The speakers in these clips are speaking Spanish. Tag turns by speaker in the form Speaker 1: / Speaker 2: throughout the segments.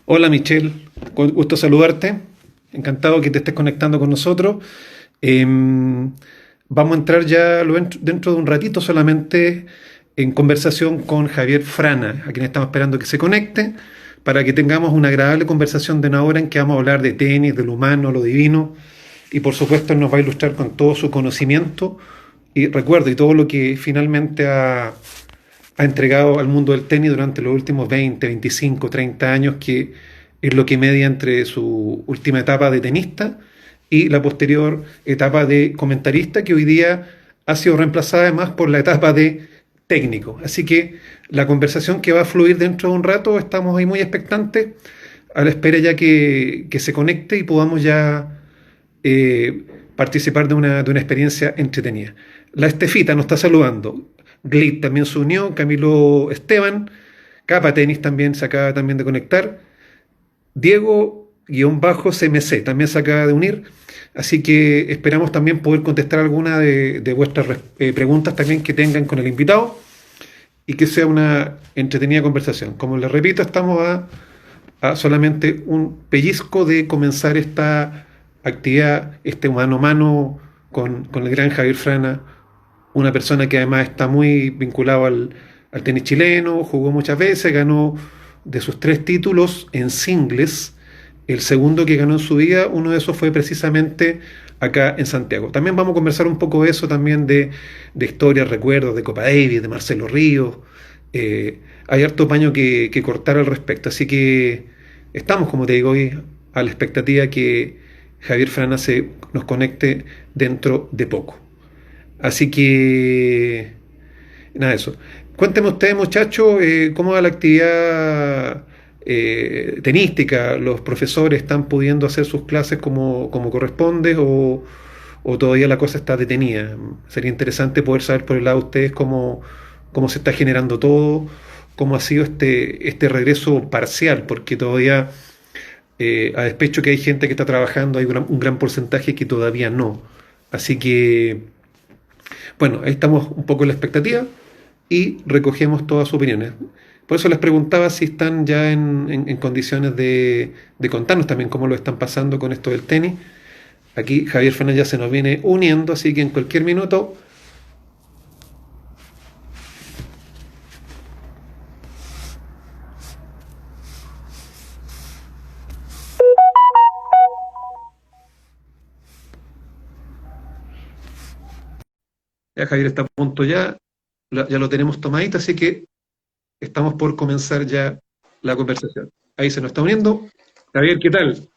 Speaker 1: Hola Michelle, con gusto saludarte. Encantado que te estés conectando con nosotros. Vamos a entrar ya dentro de un ratito solamente en conversación con Javier Frana, a quien estamos esperando que se conecte, para que tengamos una agradable conversación de una hora en que vamos a hablar de tenis, de lo humano, lo divino, y por supuesto él nos va a ilustrar con todo su conocimiento y recuerdo y todo lo que finalmente ha entregado al mundo del tenis durante los últimos 20, 25, 30 años, que es lo que media entre su última etapa de tenista y la posterior etapa de comentarista, que hoy día ha sido reemplazada además por la etapa de técnico. Así que la conversación que va a fluir dentro de un rato, estamos ahí muy expectantes, a la espera ya que se conecte y podamos ya eh, participar de una experiencia entretenida. La Estefita nos está saludando. Glit también se unió, Camilo Esteban, Capa Tenis también se acaba también de conectar, Diego-CMC también se acaba de unir, así que esperamos también poder contestar alguna de vuestras preguntas también que tengan con el invitado y que sea una entretenida conversación. Como les repito, estamos a solamente un pellizco de comenzar esta actividad, este mano a mano con el gran Javier Frana, una persona que además está muy vinculado al tenis chileno, jugó muchas veces, ganó de sus 3 títulos en singles, el segundo que ganó en su vida, uno de esos fue precisamente acá en Santiago. También vamos a conversar un poco de eso, también de historias, recuerdos, de Copa Davis, de Marcelo Ríos. Hay harto paño que cortar al respecto, así que estamos, como te digo, hoy a la expectativa que Javier Frana nos conecte dentro de poco. Así que, nada de eso. Cuéntenme ustedes, muchachos, cómo va la actividad tenística. ¿Los profesores están pudiendo hacer sus clases como corresponde o todavía la cosa está detenida? Sería interesante poder saber por el lado de ustedes cómo se está generando todo, cómo ha sido este regreso parcial, porque todavía, a despecho que hay gente que está trabajando, hay un gran porcentaje que todavía no. Así que, bueno, ahí estamos un poco en la expectativa y recogemos todas sus opiniones. Por eso les preguntaba si están ya en condiciones de contarnos también cómo lo están pasando con esto del tenis. Aquí Javier Fernández ya se nos viene uniendo, así que en cualquier minuto. Ya Javier está a punto ya lo tenemos tomadito, así que estamos por comenzar ya la conversación. Ahí se nos está uniendo. Javier, ¿qué tal?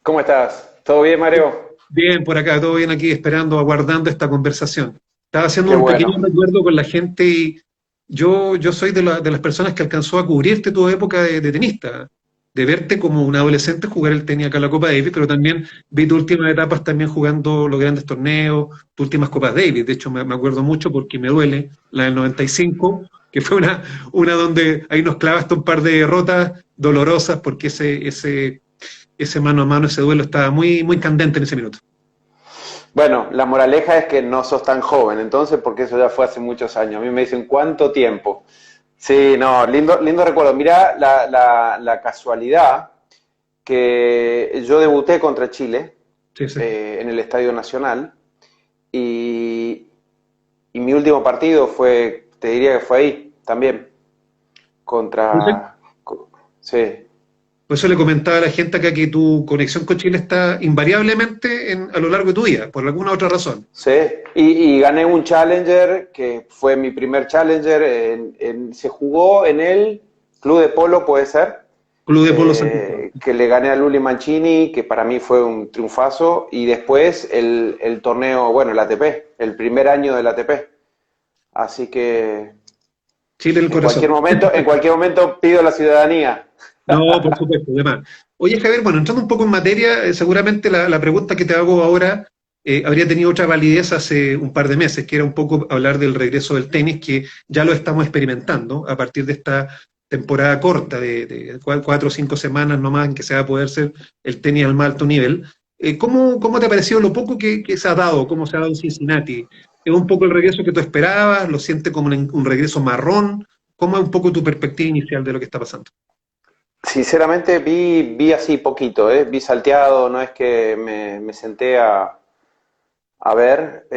Speaker 2: ¿Cómo estás? ¿Todo bien, Mario?
Speaker 1: Bien, por acá, todo bien aquí, esperando, aguardando esta conversación. Estaba haciendo
Speaker 2: Qué
Speaker 1: un pequeño
Speaker 2: bueno.
Speaker 1: recuerdo con la gente y yo soy de las personas que alcanzó a cubrirte tu época de tenista, de verte como un adolescente jugar el tenis acá en la Copa Davis, pero también vi tus últimas etapas también jugando los grandes torneos, tus últimas Copas Davis. De hecho, me acuerdo mucho porque me duele la del 95, que fue una donde ahí nos clavaste un par de derrotas dolorosas porque ese mano a mano, ese duelo estaba muy, muy candente en ese minuto.
Speaker 2: Bueno, la moraleja es que no sos tan joven, entonces, porque eso ya fue hace muchos años. A mí me dicen, ¿cuánto tiempo? Sí, no, lindo, lindo recuerdo. Mirá la casualidad que yo debuté contra Chile
Speaker 1: Sí, sí.
Speaker 2: en el Estadio Nacional y, y mi último partido fue, te diría que fue ahí también, contra... Sí,
Speaker 1: Por eso le comentaba a la gente acá que tu conexión con Chile está invariablemente a lo largo de tu vida, por alguna otra razón.
Speaker 2: sí, y gané un Challenger, que fue mi primer Challenger, se jugó en el Club de Polo, puede ser,
Speaker 1: Club de Polo San Cristóbal.
Speaker 2: que le gané a Luli Mancini, que para mí fue un triunfazo, y después el torneo, bueno, el ATP, el primer año del ATP. Así que
Speaker 1: Chile en el corazón.
Speaker 2: en cualquier momento pido la ciudadanía.
Speaker 1: No, por supuesto, además. Oye, Javier, bueno, entrando un poco en materia, seguramente la pregunta que te hago ahora habría tenido otra validez hace un par de meses, que era un poco hablar del regreso del tenis, que ya lo estamos experimentando a partir de esta temporada corta de 4 o 5 semanas nomás en que se va a poder hacer el tenis al más alto nivel. ¿Cómo te ha parecido lo poco que se ha dado, cómo se ha dado en Cincinnati? ¿Es un poco el regreso que tú esperabas? ¿Lo sientes como un regreso marrón? ¿Cómo es un poco tu perspectiva inicial de lo que está pasando?
Speaker 2: Sinceramente vi así poquito, vi salteado, no es que me senté a ver.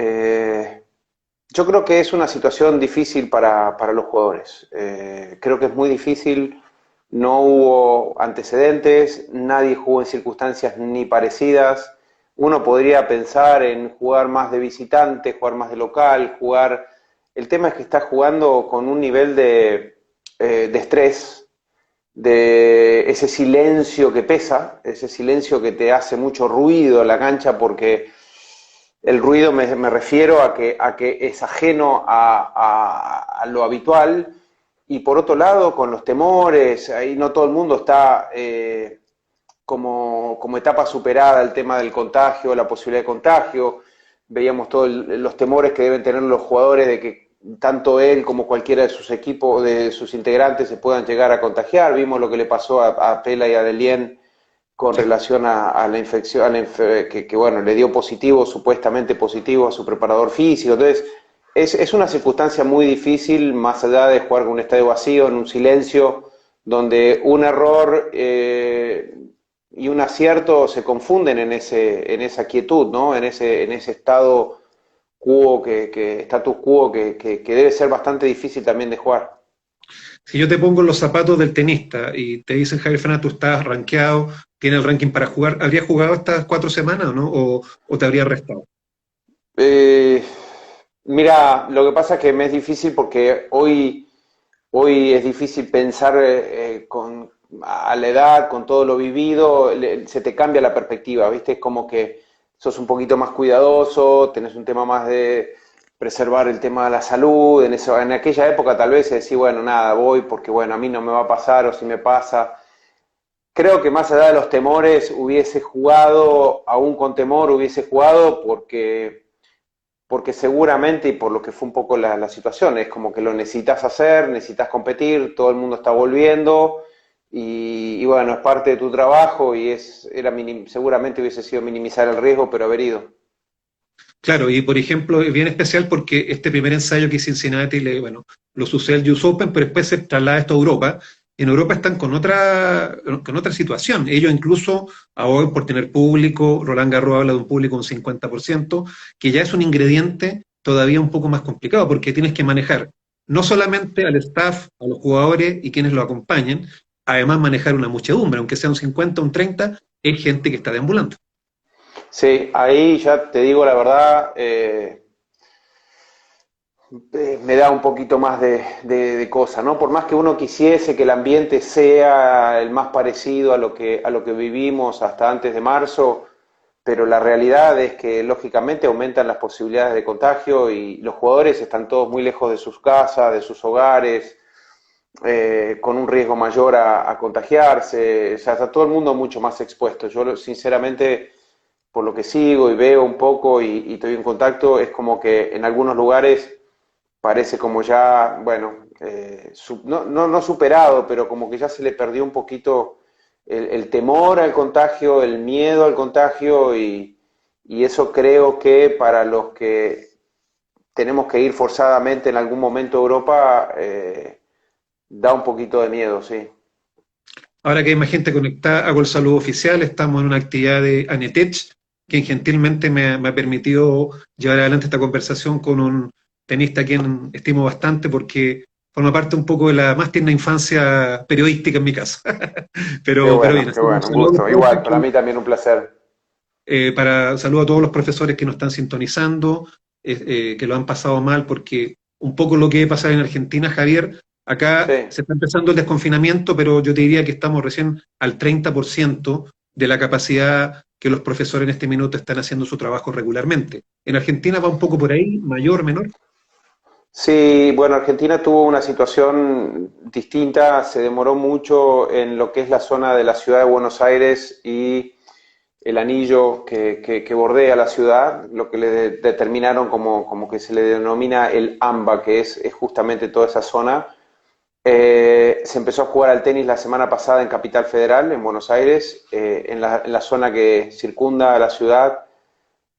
Speaker 2: Yo creo que es una situación difícil para los jugadores. Creo que es muy difícil, no hubo antecedentes, nadie jugó en circunstancias ni parecidas. Uno podría pensar en jugar más de visitante, jugar más de local, jugar... El tema es que estás jugando con un nivel de estrés, de ese silencio que pesa, ese silencio que te hace mucho ruido en la cancha porque el ruido me refiero a que es ajeno a lo habitual y por otro lado con los temores, ahí no todo el mundo está como etapa superada el tema del contagio, la posibilidad de contagio, veíamos todos los temores que deben tener los jugadores de que tanto él como cualquiera de sus equipos, de sus integrantes se puedan llegar a contagiar, vimos lo que le pasó a Pela y a Delien con
Speaker 1: Sí.
Speaker 2: relación a la infección, que, bueno, le dio positivo, supuestamente positivo a su preparador físico. Entonces, es una circunstancia muy difícil, más allá de jugar con un estadio vacío, en un silencio, donde un error y un acierto se confunden en esa quietud, ¿no? En ese estado quo, status quo, que debe ser bastante difícil también de jugar.
Speaker 1: Si yo te pongo en los zapatos del tenista y te dicen, Javier Fernández, tú estás rankeado, tienes el ranking para jugar, ¿habrías jugado estas 4 semanas o no? ¿O te habría restado?
Speaker 2: Eh, Mira, lo que pasa es que me es difícil porque hoy es difícil pensar a la edad, con todo lo vivido, se te cambia la perspectiva, ¿viste? Es como que sos un poquito más cuidadoso, tenés un tema más de preservar el tema de la salud, en aquella época tal vez decís, bueno, nada, voy porque bueno, a mí no me va a pasar o si me pasa. Creo que más allá de los temores hubiese jugado, aún con temor hubiese jugado porque seguramente, y por lo que fue un poco la situación, es como que lo necesitas hacer, necesitas competir, todo el mundo está volviendo, y bueno, es parte de tu trabajo y seguramente hubiese sido minimizar el riesgo, pero haber ido.
Speaker 1: Claro, y por ejemplo, es bien especial porque este primer ensayo que hizo Cincinnati, bueno, lo sucede el US Open, pero después se traslada esto a Europa. En Europa están con otra situación. Ellos incluso, ahora por tener público, Roland Garros habla de un público un 50%, que ya es un ingrediente todavía un poco más complicado, porque tienes que manejar no solamente al staff, a los jugadores y quienes lo acompañen, además manejar una muchedumbre, aunque sea un 50, un 30, es gente que está deambulando.
Speaker 2: Sí, ahí ya te digo la verdad, me da un poquito más de cosa, ¿no? Por más que uno quisiese que el ambiente sea el más parecido a lo que vivimos hasta antes de marzo, pero la realidad es que lógicamente aumentan las posibilidades de contagio y los jugadores están todos muy lejos de sus casas, de sus hogares, con un riesgo mayor a contagiarse, o sea, está todo el mundo mucho más expuesto. Yo sinceramente, por lo que sigo y veo un poco y estoy en contacto, es como que en algunos lugares parece como ya, bueno, no superado, pero como que ya se le perdió un poquito el temor al contagio, el miedo al contagio y eso creo que para los que tenemos que ir forzadamente en algún momento a Europa, da un poquito de miedo, sí.
Speaker 1: Ahora que hay más gente conectada, hago el saludo oficial. Estamos en una actividad de Anetech, quien gentilmente me ha permitido llevar adelante esta conversación con un tenista a quien estimo bastante porque forma parte un poco de la más tierna infancia periodística en mi caso. Pero bien, así que un
Speaker 2: Un
Speaker 1: saludo a los
Speaker 2: gusto.
Speaker 1: profes
Speaker 2: Igual, para mí también un placer.
Speaker 1: saludo a todos los profesores que nos están sintonizando, que lo han pasado mal, porque un poco lo que pasa en Argentina, Javier, acá
Speaker 2: Sí.
Speaker 1: se está empezando el desconfinamiento, pero yo te diría que estamos recién al 30% de la capacidad que los profesores en este minuto están haciendo su trabajo regularmente. En Argentina va un poco por ahí, mayor, menor.
Speaker 2: Sí, bueno, Argentina tuvo una situación distinta, se demoró mucho en lo que es la zona de la ciudad de Buenos Aires y el anillo que bordea la ciudad, lo que le determinaron como que se le denomina el AMBA, que es justamente toda esa zona. Se empezó a jugar al tenis la semana pasada en Capital Federal, en Buenos Aires, en la zona que circunda a la ciudad.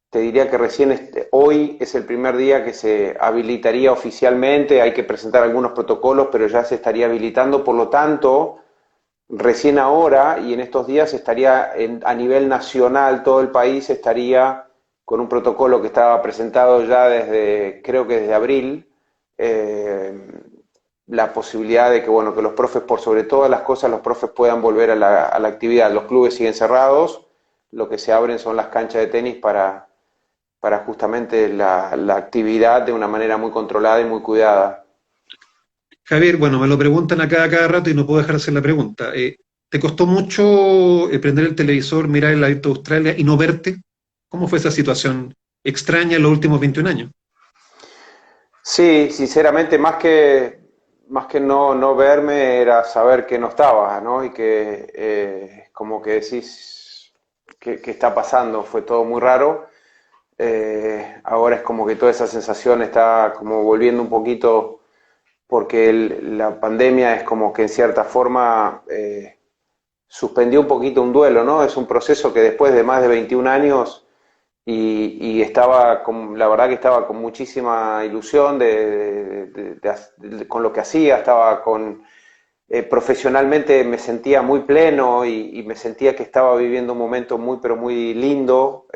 Speaker 2: Te diría que recién hoy es el primer día que se habilitaría oficialmente, hay que presentar algunos protocolos, pero ya se estaría habilitando, por lo tanto, recién ahora y en estos días estaría a nivel nacional, todo el país estaría con un protocolo que estaba presentado ya desde, creo que desde abril, eh, la posibilidad de que, bueno, que los profes, por sobre todas las cosas, los profes puedan volver a la actividad. Los clubes siguen cerrados, lo que se abren son las canchas de tenis para justamente la actividad de una manera muy controlada y muy cuidada.
Speaker 1: Javier, bueno, me lo preguntan acá a cada rato y no puedo dejar de hacer la pregunta. ¿Te costó mucho prender el televisor, mirar el Abierto de Australia y no verte? ¿Cómo fue esa situación extraña en los últimos 21 años?
Speaker 2: Sí, sinceramente, más que no verme, era saber que no estaba, ¿no? Y que como que decís, ¿qué está pasando? Fue todo muy raro. Ahora es como que toda esa sensación está como volviendo un poquito, porque la pandemia es como que en cierta forma suspendió un poquito un duelo, ¿no? Es un proceso que después de más de 21 años y estaba la verdad que estaba con muchísima ilusión con lo que hacía, estaba profesionalmente me sentía muy pleno y me sentía que estaba viviendo un momento muy pero muy lindo,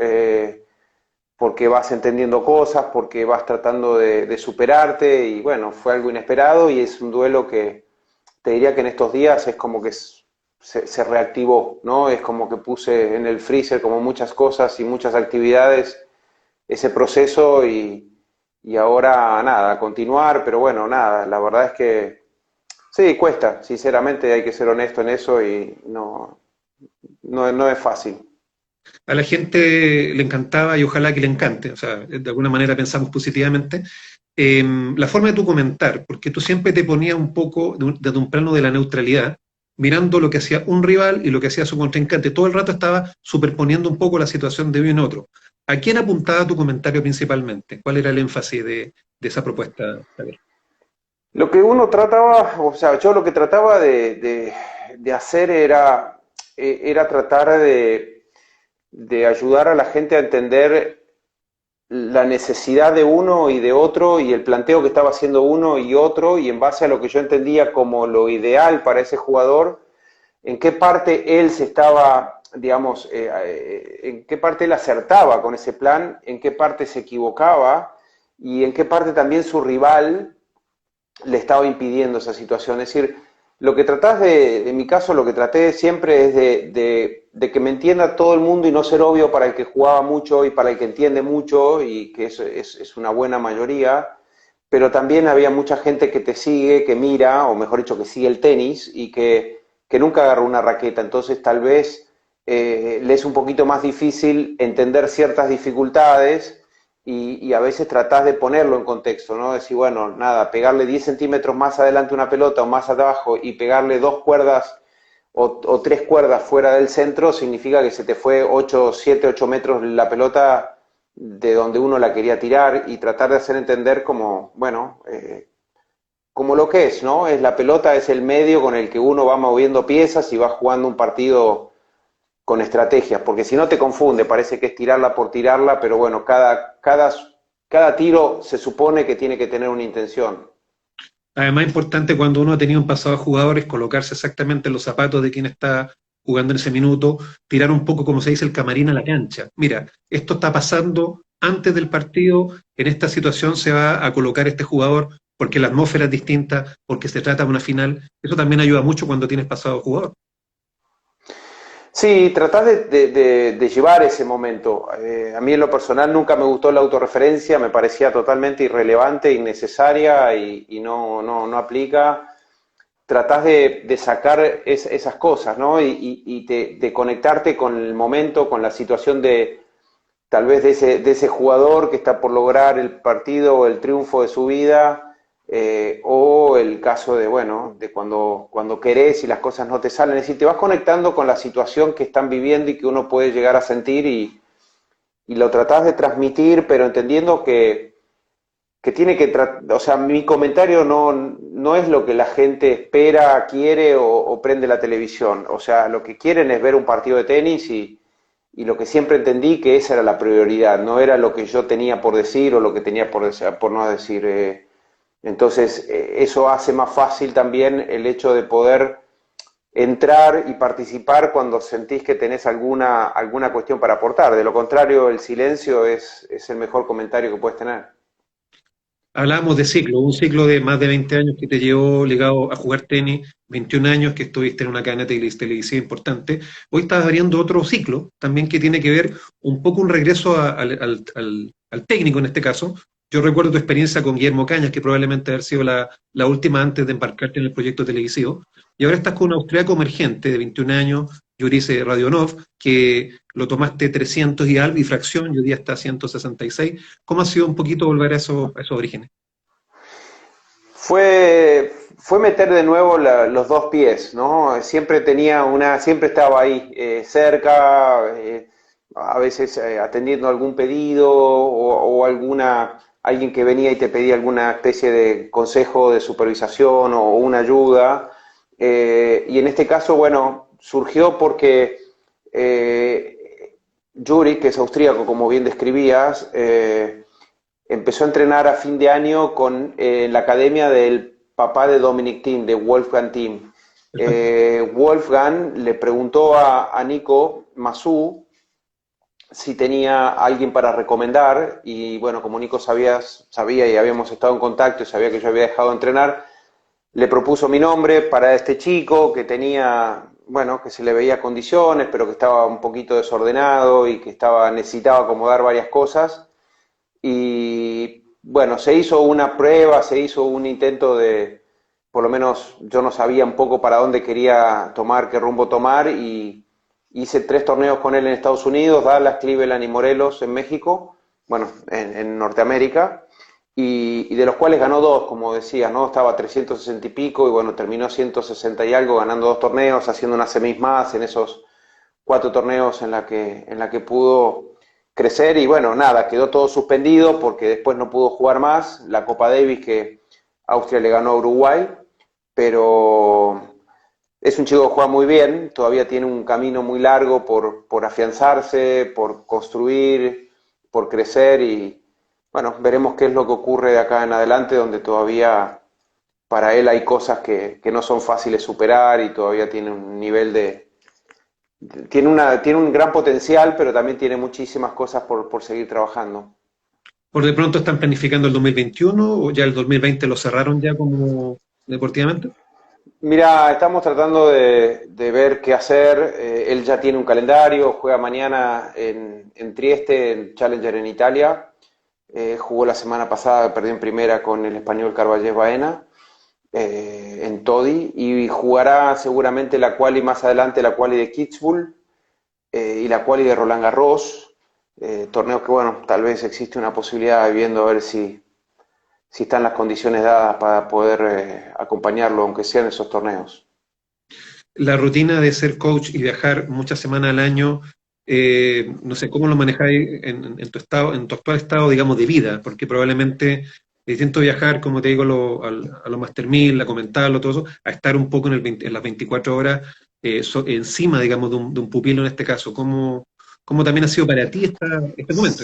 Speaker 2: porque vas entendiendo cosas, porque vas tratando de superarte y bueno, fue algo inesperado y es un duelo que te diría que en estos días es como que se reactivó, ¿no? Es como que puse en el freezer como muchas cosas y muchas actividades ese proceso y ahora nada, continuar, pero bueno, nada, la verdad es que sí, cuesta, sinceramente hay que ser honesto en eso y no es fácil.
Speaker 1: A la gente le encantaba y ojalá que le encante, o sea, de alguna manera pensamos positivamente, la forma de tu comentar, porque tú siempre te ponías un poco desde un plano de la neutralidad, mirando lo que hacía un rival y lo que hacía su contrincante. Todo el rato estaba superponiendo un poco la situación de uno en otro. ¿A quién apuntaba tu comentario principalmente? ¿Cuál era el énfasis de esa propuesta, Javier?
Speaker 2: Lo que uno trataba, o sea, yo lo que trataba de hacer era tratar de ayudar a la gente a entender la necesidad de uno y de otro y el planteo que estaba haciendo uno y otro y en base a lo que yo entendía como lo ideal para ese jugador, en qué parte él se estaba, digamos, en qué parte él acertaba con ese plan, en qué parte se equivocaba y en qué parte también su rival le estaba impidiendo esa situación. Es decir, lo que tratás en mi caso, lo que traté siempre es de que me entienda todo el mundo y no ser obvio para el que jugaba mucho y para el que entiende mucho y que eso es una buena mayoría, pero también había mucha gente que te sigue, que mira, o mejor dicho, que sigue el tenis y que nunca agarró una raqueta. Entonces tal vez le es un poquito más difícil entender ciertas dificultades y a veces tratás de ponerlo en contexto, ¿no? Decir, bueno, nada, pegarle 10 centímetros más adelante una pelota o más abajo y pegarle dos cuerdas o tres cuerdas fuera del centro significa que se te fue 8, 7, 8 metros la pelota de donde uno la quería tirar y tratar de hacer entender como, bueno, como lo que es, ¿no? Es la pelota, es el medio con el que uno va moviendo piezas y va jugando un partido con estrategias, porque si no te confunde, parece que es tirarla por tirarla, pero bueno, cada tiro se supone que tiene que tener una intención.
Speaker 1: Además, importante cuando uno ha tenido un pasado de jugadores, colocarse exactamente en los zapatos de quien está jugando en ese minuto, tirar un poco, como se dice, el camarín a la cancha. Mira, esto está pasando antes del partido, en esta situación se va a colocar este jugador porque la atmósfera es distinta, porque se trata de una final. Eso también ayuda mucho cuando tienes pasado de jugador.
Speaker 2: Sí, tratás de llevar ese momento. A mí en lo personal nunca me gustó la autorreferencia, me parecía totalmente irrelevante, innecesaria y no aplica. Tratás de sacar esas cosas, ¿no? Y de conectarte con el momento, con la situación de tal vez de ese jugador que está por lograr el partido o el triunfo de su vida, o el caso de, bueno, de cuando querés y las cosas no te salen. Es decir, te vas conectando con la situación que están viviendo y que uno puede llegar a sentir y lo tratás de transmitir, pero entendiendo que tiene que o sea, mi comentario no es lo que la gente espera, quiere o prende la televisión. O sea, lo que quieren es ver un partido de tenis y lo que siempre entendí que esa era la prioridad, no era lo que yo tenía por decir o lo que tenía por no decir. Entonces, eso hace más fácil también el hecho de poder entrar y participar cuando sentís que tenés alguna cuestión para aportar. De lo contrario, el silencio es el mejor comentario que puedes tener.
Speaker 1: Hablábamos de ciclo, un ciclo de más de 20 años que te llevó ligado a jugar tenis, 21 años que estuviste en una cadena televisiva importante. Hoy estás abriendo otro ciclo, también que tiene que ver un poco un regreso al técnico en este caso. Yo recuerdo tu experiencia con Guillermo Cañas, que probablemente haber sido la última antes de embarcarte en el proyecto televisivo. Y ahora estás con un austriaco emergente de 21 años, Yurice Radionov, que lo tomaste 300 y algo y fracción, y hoy día está a 166. ¿Cómo ha sido un poquito volver a esos orígenes?
Speaker 2: Fue meter de nuevo los dos pies, ¿no? Siempre estaba ahí, cerca, a veces atendiendo algún pedido o alguien que venía y te pedía alguna especie de consejo de supervisación o una ayuda. Y en este caso, bueno, surgió porque Yuri, que es austríaco, como bien describías, empezó a entrenar a fin de año con la academia del papá de Dominic Thiem, de Wolfgang Thiem.
Speaker 1: Perfecto.
Speaker 2: Wolfgang le preguntó a Nico Massú si tenía alguien para recomendar y bueno, como Nico sabía y habíamos estado en contacto y sabía que yo había dejado de entrenar, le propuso mi nombre para este chico que tenía, bueno, que se le veía condiciones, pero que estaba un poquito desordenado y que necesitaba acomodar varias cosas. Y bueno, se hizo una prueba, se hizo un intento por lo menos yo no sabía un poco para dónde quería tomar, qué rumbo tomar, y hice 3 torneos con él en Estados Unidos, Dallas, Cleveland y Morelos en México, bueno, en Norteamérica, y de los cuales ganó 2, como decía, ¿no? Estaba a 360 y pico, y bueno, terminó 160 y algo, ganando 2 torneos, haciendo una semis más en esos 4 torneos en la que pudo crecer y bueno, nada, quedó todo suspendido porque después no pudo jugar más la Copa Davis que Austria le ganó a Uruguay, pero es un chico que juega muy bien, todavía tiene un camino muy largo por afianzarse, por construir, por crecer y bueno, veremos qué es lo que ocurre de acá en adelante, donde todavía para él hay cosas que no son fáciles de superar y todavía tiene un nivel tiene un gran potencial, pero también tiene muchísimas cosas por seguir trabajando.
Speaker 1: ¿Por de pronto están planificando el 2021 o ya el 2020 lo cerraron ya como deportivamente?
Speaker 2: Mira, estamos tratando de ver qué hacer. Él ya tiene un calendario, juega mañana en Trieste, en Challenger en Italia. Jugó la semana pasada, perdió en primera con el español Carballés Baena en Todi y jugará seguramente la quali más adelante, la quali de Kitzbühel y la quali de Roland Garros, torneos que bueno, tal vez existe una posibilidad de viendo a ver si están las condiciones dadas para poder acompañarlo, aunque sean esos torneos.
Speaker 1: La rutina de ser coach y viajar muchas semanas al año, no sé, ¿cómo lo manejáis en tu estado, en tu actual estado, digamos, de vida? Porque probablemente es distinto viajar, como te digo, a lo Master 1000, a comentarlo, todo eso, a estar un poco en las 24 horas encima, digamos, de un pupilo en este caso. ¿Cómo también ha sido para ti este momento?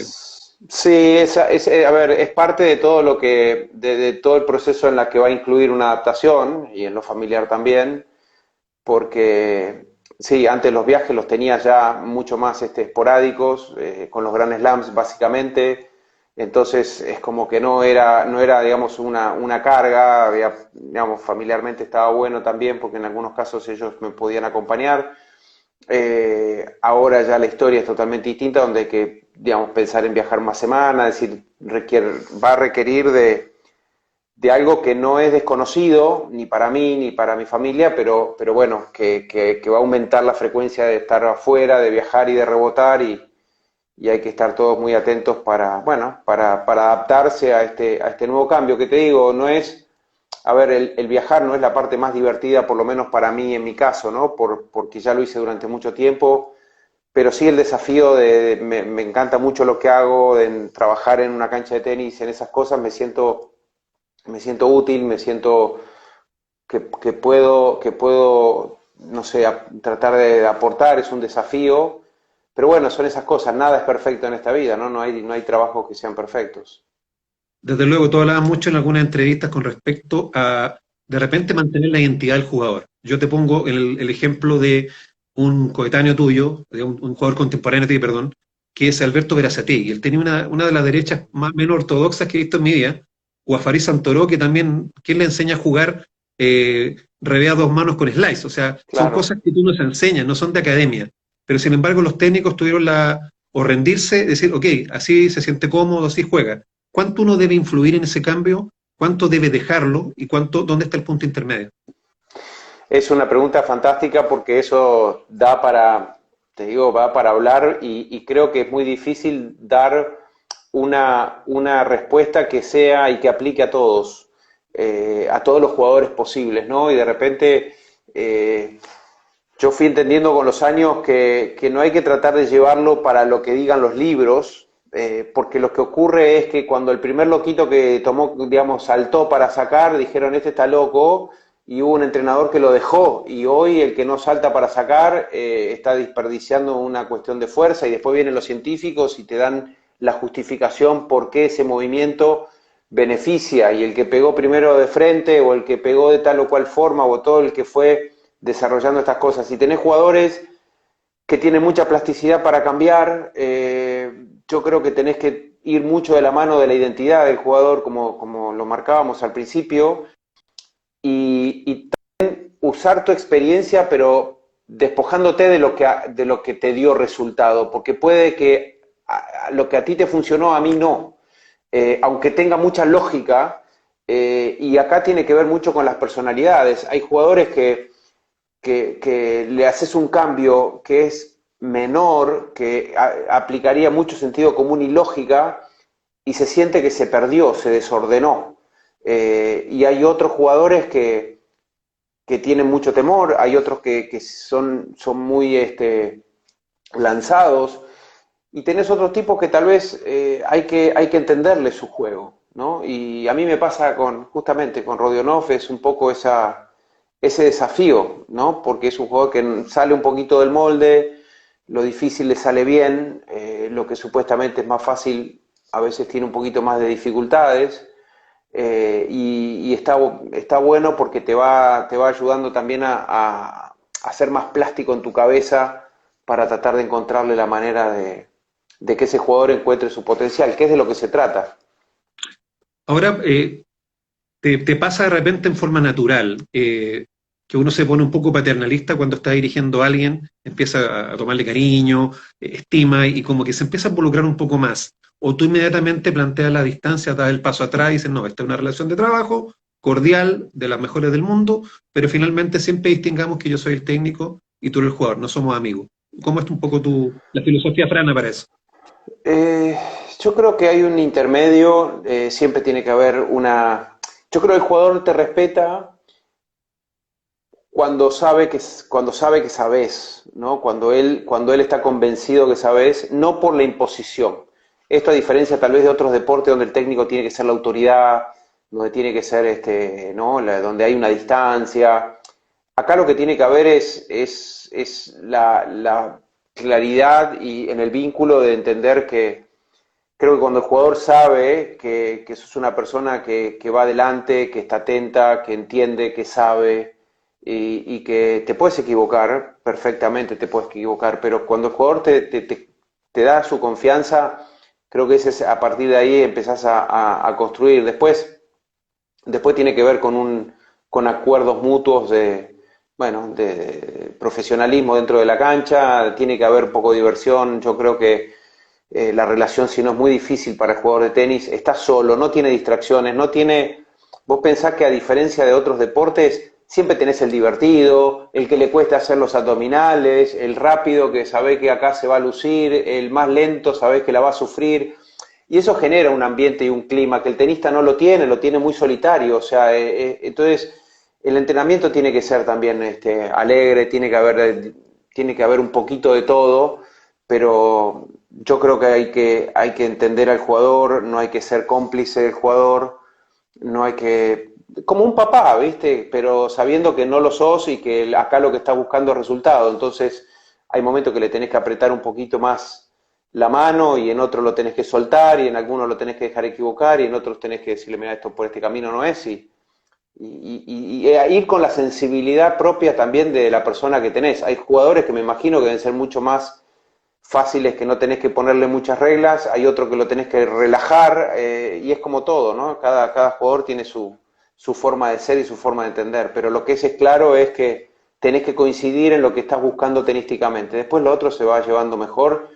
Speaker 2: Sí, a ver, es parte de todo de todo el proceso en la que va a incluir una adaptación y en lo familiar también, porque sí, antes los viajes los tenía ya mucho más esporádicos, con los Grand Slams básicamente, entonces es como que no era digamos, una carga, digamos, familiarmente estaba bueno también, porque en algunos casos ellos me podían acompañar. Ahora ya la historia es totalmente distinta, donde hay que, digamos, pensar en viajar más semanas, es decir, va a requerir de algo que no es desconocido, ni para mí, ni para mi familia, pero bueno, que va a aumentar la frecuencia de estar afuera, de viajar y de rebotar, y hay que estar todos muy atentos bueno, para adaptarse a este nuevo cambio, que te digo, no es, a ver, el viajar no es la parte más divertida, por lo menos para mí en mi caso, ¿no? Porque ya lo hice durante mucho tiempo, pero sí el desafío me encanta mucho lo que hago, de trabajar en una cancha de tenis, en esas cosas, me siento útil, me siento que puedo, no sé, tratar de aportar, es un desafío, pero bueno, son esas cosas, nada es perfecto en esta vida, ¿no? No hay trabajos que sean perfectos.
Speaker 1: Desde luego, tú hablabas mucho en algunas entrevistas con respecto a de repente mantener la identidad del jugador. Yo te pongo el ejemplo de un coetáneo tuyo, de un jugador contemporáneo tuyo, perdón, que es Alberto Berazategui. Él tenía una de las derechas más menos ortodoxas que he visto en mi vida, o a Farid Santoro, que también, ¿quién le enseña a jugar revés a dos manos con slice? O sea, son
Speaker 2: Claro.
Speaker 1: cosas que tú nos enseñas, no son de academia. Pero sin embargo, los técnicos tuvieron o rendirse, decir, ok, así se siente cómodo, así juega. ¿Cuánto uno debe influir en ese cambio? ¿Cuánto debe dejarlo? ¿Y dónde está el punto intermedio?
Speaker 2: Es una pregunta fantástica porque eso da para, te digo, va para hablar y creo que es muy difícil dar una respuesta que sea y que aplique a todos los jugadores posibles, ¿no? Y de repente yo fui entendiendo con los años que no hay que tratar de llevarlo para lo que digan los libros, porque lo que ocurre es que cuando el primer loquito que tomó, digamos, saltó para sacar, dijeron, este está loco, y hubo un entrenador que lo dejó, y hoy el que no salta para sacar está desperdiciando una cuestión de fuerza, y después vienen los científicos y te dan la justificación por qué ese movimiento beneficia, y el que pegó primero de frente, o el que pegó de tal o cual forma, o todo el que fue desarrollando estas cosas. Si tenés jugadores que tienen mucha plasticidad para cambiar, yo creo que tenés que ir mucho de la mano de la identidad del jugador, como lo marcábamos al principio, y usar tu experiencia, pero despojándote de lo que te dio resultado, porque puede que lo que a ti te funcionó, a mí no. Aunque tenga mucha lógica, y acá tiene que ver mucho con las personalidades. Hay jugadores que le haces un cambio que es menor, que aplicaría mucho sentido común y lógica, y se siente que se perdió, se desordenó. Y hay otros jugadores que tienen mucho temor, hay otros que son muy lanzados, y tenés otros tipos que tal vez hay que entenderle su juego, ¿no? Y a mí me pasa justamente con Rodionov, es un poco ese desafío, ¿no? Porque es un jugador que sale un poquito del molde, lo difícil le sale bien, lo que supuestamente es más fácil a veces tiene un poquito más de dificultades, y está bueno porque te va ayudando también a ser más plástico en tu cabeza para tratar de encontrarle la manera de que ese jugador encuentre su potencial, que es de lo que se trata.
Speaker 1: Ahora, te pasa de repente en forma natural, que uno se pone un poco paternalista cuando está dirigiendo a alguien, empieza a tomarle cariño, estima y como que se empieza a involucrar un poco más. O tú inmediatamente planteas la distancia, das el paso atrás y dices, no, esta es una relación de trabajo cordial, de las mejores del mundo, pero finalmente siempre distingamos que yo soy el técnico y tú eres el jugador, no somos amigos. ¿Cómo es un poco la filosofía frana para eso?
Speaker 2: Eh, yo creo que hay un intermedio, siempre tiene que haber una... Yo creo que el jugador te respeta cuando sabe que sabes, ¿no? Cuando él está convencido que sabes, no por la imposición. Esto a diferencia tal vez de otros deportes donde el técnico tiene que ser la autoridad, donde tiene que ser ¿no? Donde hay una distancia. Acá lo que tiene que haber es la claridad y en el vínculo de entender que creo que cuando el jugador sabe que sos una persona que va adelante, que está atenta, que entiende, que sabe, y que te puedes equivocar, perfectamente te puedes equivocar, pero cuando el jugador te da su confianza, creo que a partir de ahí empezás a construir. Después tiene que ver con acuerdos mutuos bueno, de profesionalismo dentro de la cancha, tiene que haber un poco de diversión. Yo creo que la relación, si no es muy difícil para el jugador de tenis, está solo, no tiene distracciones, no tiene... Vos pensás que a diferencia de otros deportes, siempre tenés el divertido, el que le cuesta hacer los abdominales, el rápido que sabe que acá se va a lucir, el más lento sabés que la va a sufrir, y eso genera un ambiente y un clima que el tenista no lo tiene muy solitario, o sea, entonces el entrenamiento tiene que ser también alegre, tiene que haber un poquito de todo, pero yo creo que hay que entender al jugador, no hay que ser cómplice del jugador, no hay que... Como un papá, ¿viste? Pero sabiendo que no lo sos y que acá lo que estás buscando es resultado. Entonces hay momentos que le tenés que apretar un poquito más la mano y en otros lo tenés que soltar y en algunos lo tenés que dejar equivocar y en otros tenés que decirle, mira, esto por este camino no es. Y ir con la sensibilidad propia también de la persona que tenés. Hay jugadores que me imagino que deben ser mucho más fáciles, que no tenés que ponerle muchas reglas, hay otro que lo tenés que relajar, y es como todo, ¿no? Cada jugador tiene su forma de ser y su forma de entender, pero lo que es claro es que tenés que coincidir en lo que estás buscando tenísticamente. Después lo otro se va llevando mejor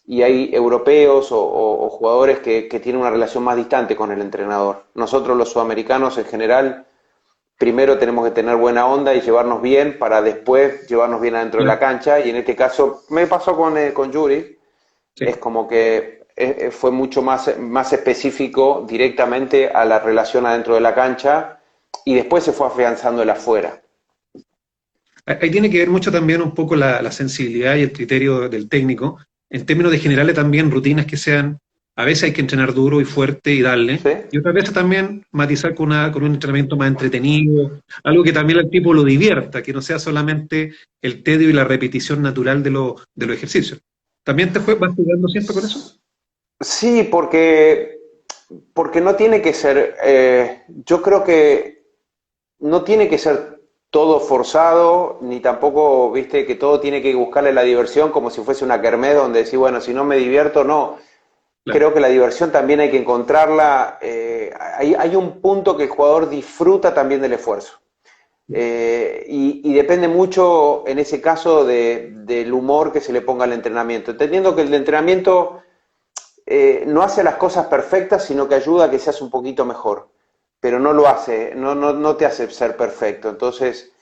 Speaker 2: y hay europeos o jugadores que tienen una relación más distante con el entrenador. Nosotros los sudamericanos en general, primero tenemos que tener buena onda y llevarnos bien para después llevarnos bien adentro de la
Speaker 1: Claro.
Speaker 2: cancha, y en este caso me pasó con Yuri, es
Speaker 1: Sí.
Speaker 2: como que fue mucho más específico directamente a la relación adentro de la cancha y después se fue afianzando el afuera.
Speaker 1: Ahí tiene que ver mucho también un poco la sensibilidad y el criterio del técnico. En términos de generales también rutinas que sean, a veces hay que entrenar duro y fuerte y darle,
Speaker 2: ¿Sí?
Speaker 1: y otras veces también matizar con un entrenamiento más entretenido, algo que también al tipo lo divierta, que no sea solamente el tedio y la repetición natural de los ejercicios. ¿También vas jugando siempre con eso?
Speaker 2: Sí, porque no tiene que ser, yo creo que no tiene que ser todo forzado, ni tampoco, viste, que todo tiene que buscarle la diversión como si fuese una kermés donde decís, bueno, si no me divierto, no.
Speaker 1: Claro,
Speaker 2: Creo que la diversión también hay que encontrarla. Hay un punto que el jugador disfruta también del esfuerzo. Y depende mucho, en ese caso, del humor que se le ponga al entrenamiento. Entendiendo que el entrenamiento no hace las cosas perfectas, sino que ayuda a que seas un poquito mejor. Pero no lo hace, no te hace ser perfecto. Entonces,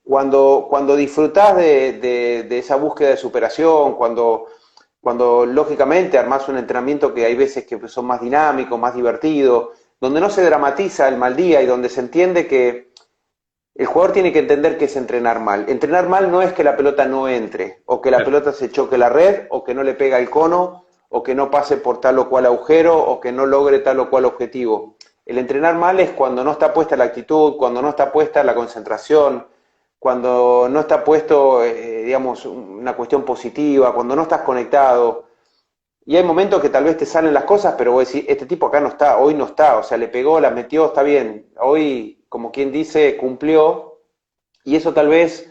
Speaker 2: cuando disfrutás de esa búsqueda de superación, cuando lógicamente armás un entrenamiento que hay veces que son más dinámicos, más divertidos, donde no se dramatiza el mal día y donde se entiende que el jugador tiene que entender que es entrenar mal. Entrenar mal no es que la pelota no entre, o que la
Speaker 1: claro.
Speaker 2: pelota se choque la red, o que no le pega el cono, o que no pase por tal o cual agujero, o que no logre tal o cual objetivo. El entrenar mal es cuando no está puesta la actitud, cuando no está puesta la concentración, cuando no está puesto, digamos, una cuestión positiva, cuando no estás conectado. Y hay momentos que tal vez te salen las cosas, pero vos decís, este tipo acá no está, hoy no está, o sea, le pegó, la metió, está bien. Hoy, como quien dice, cumplió, y eso tal vez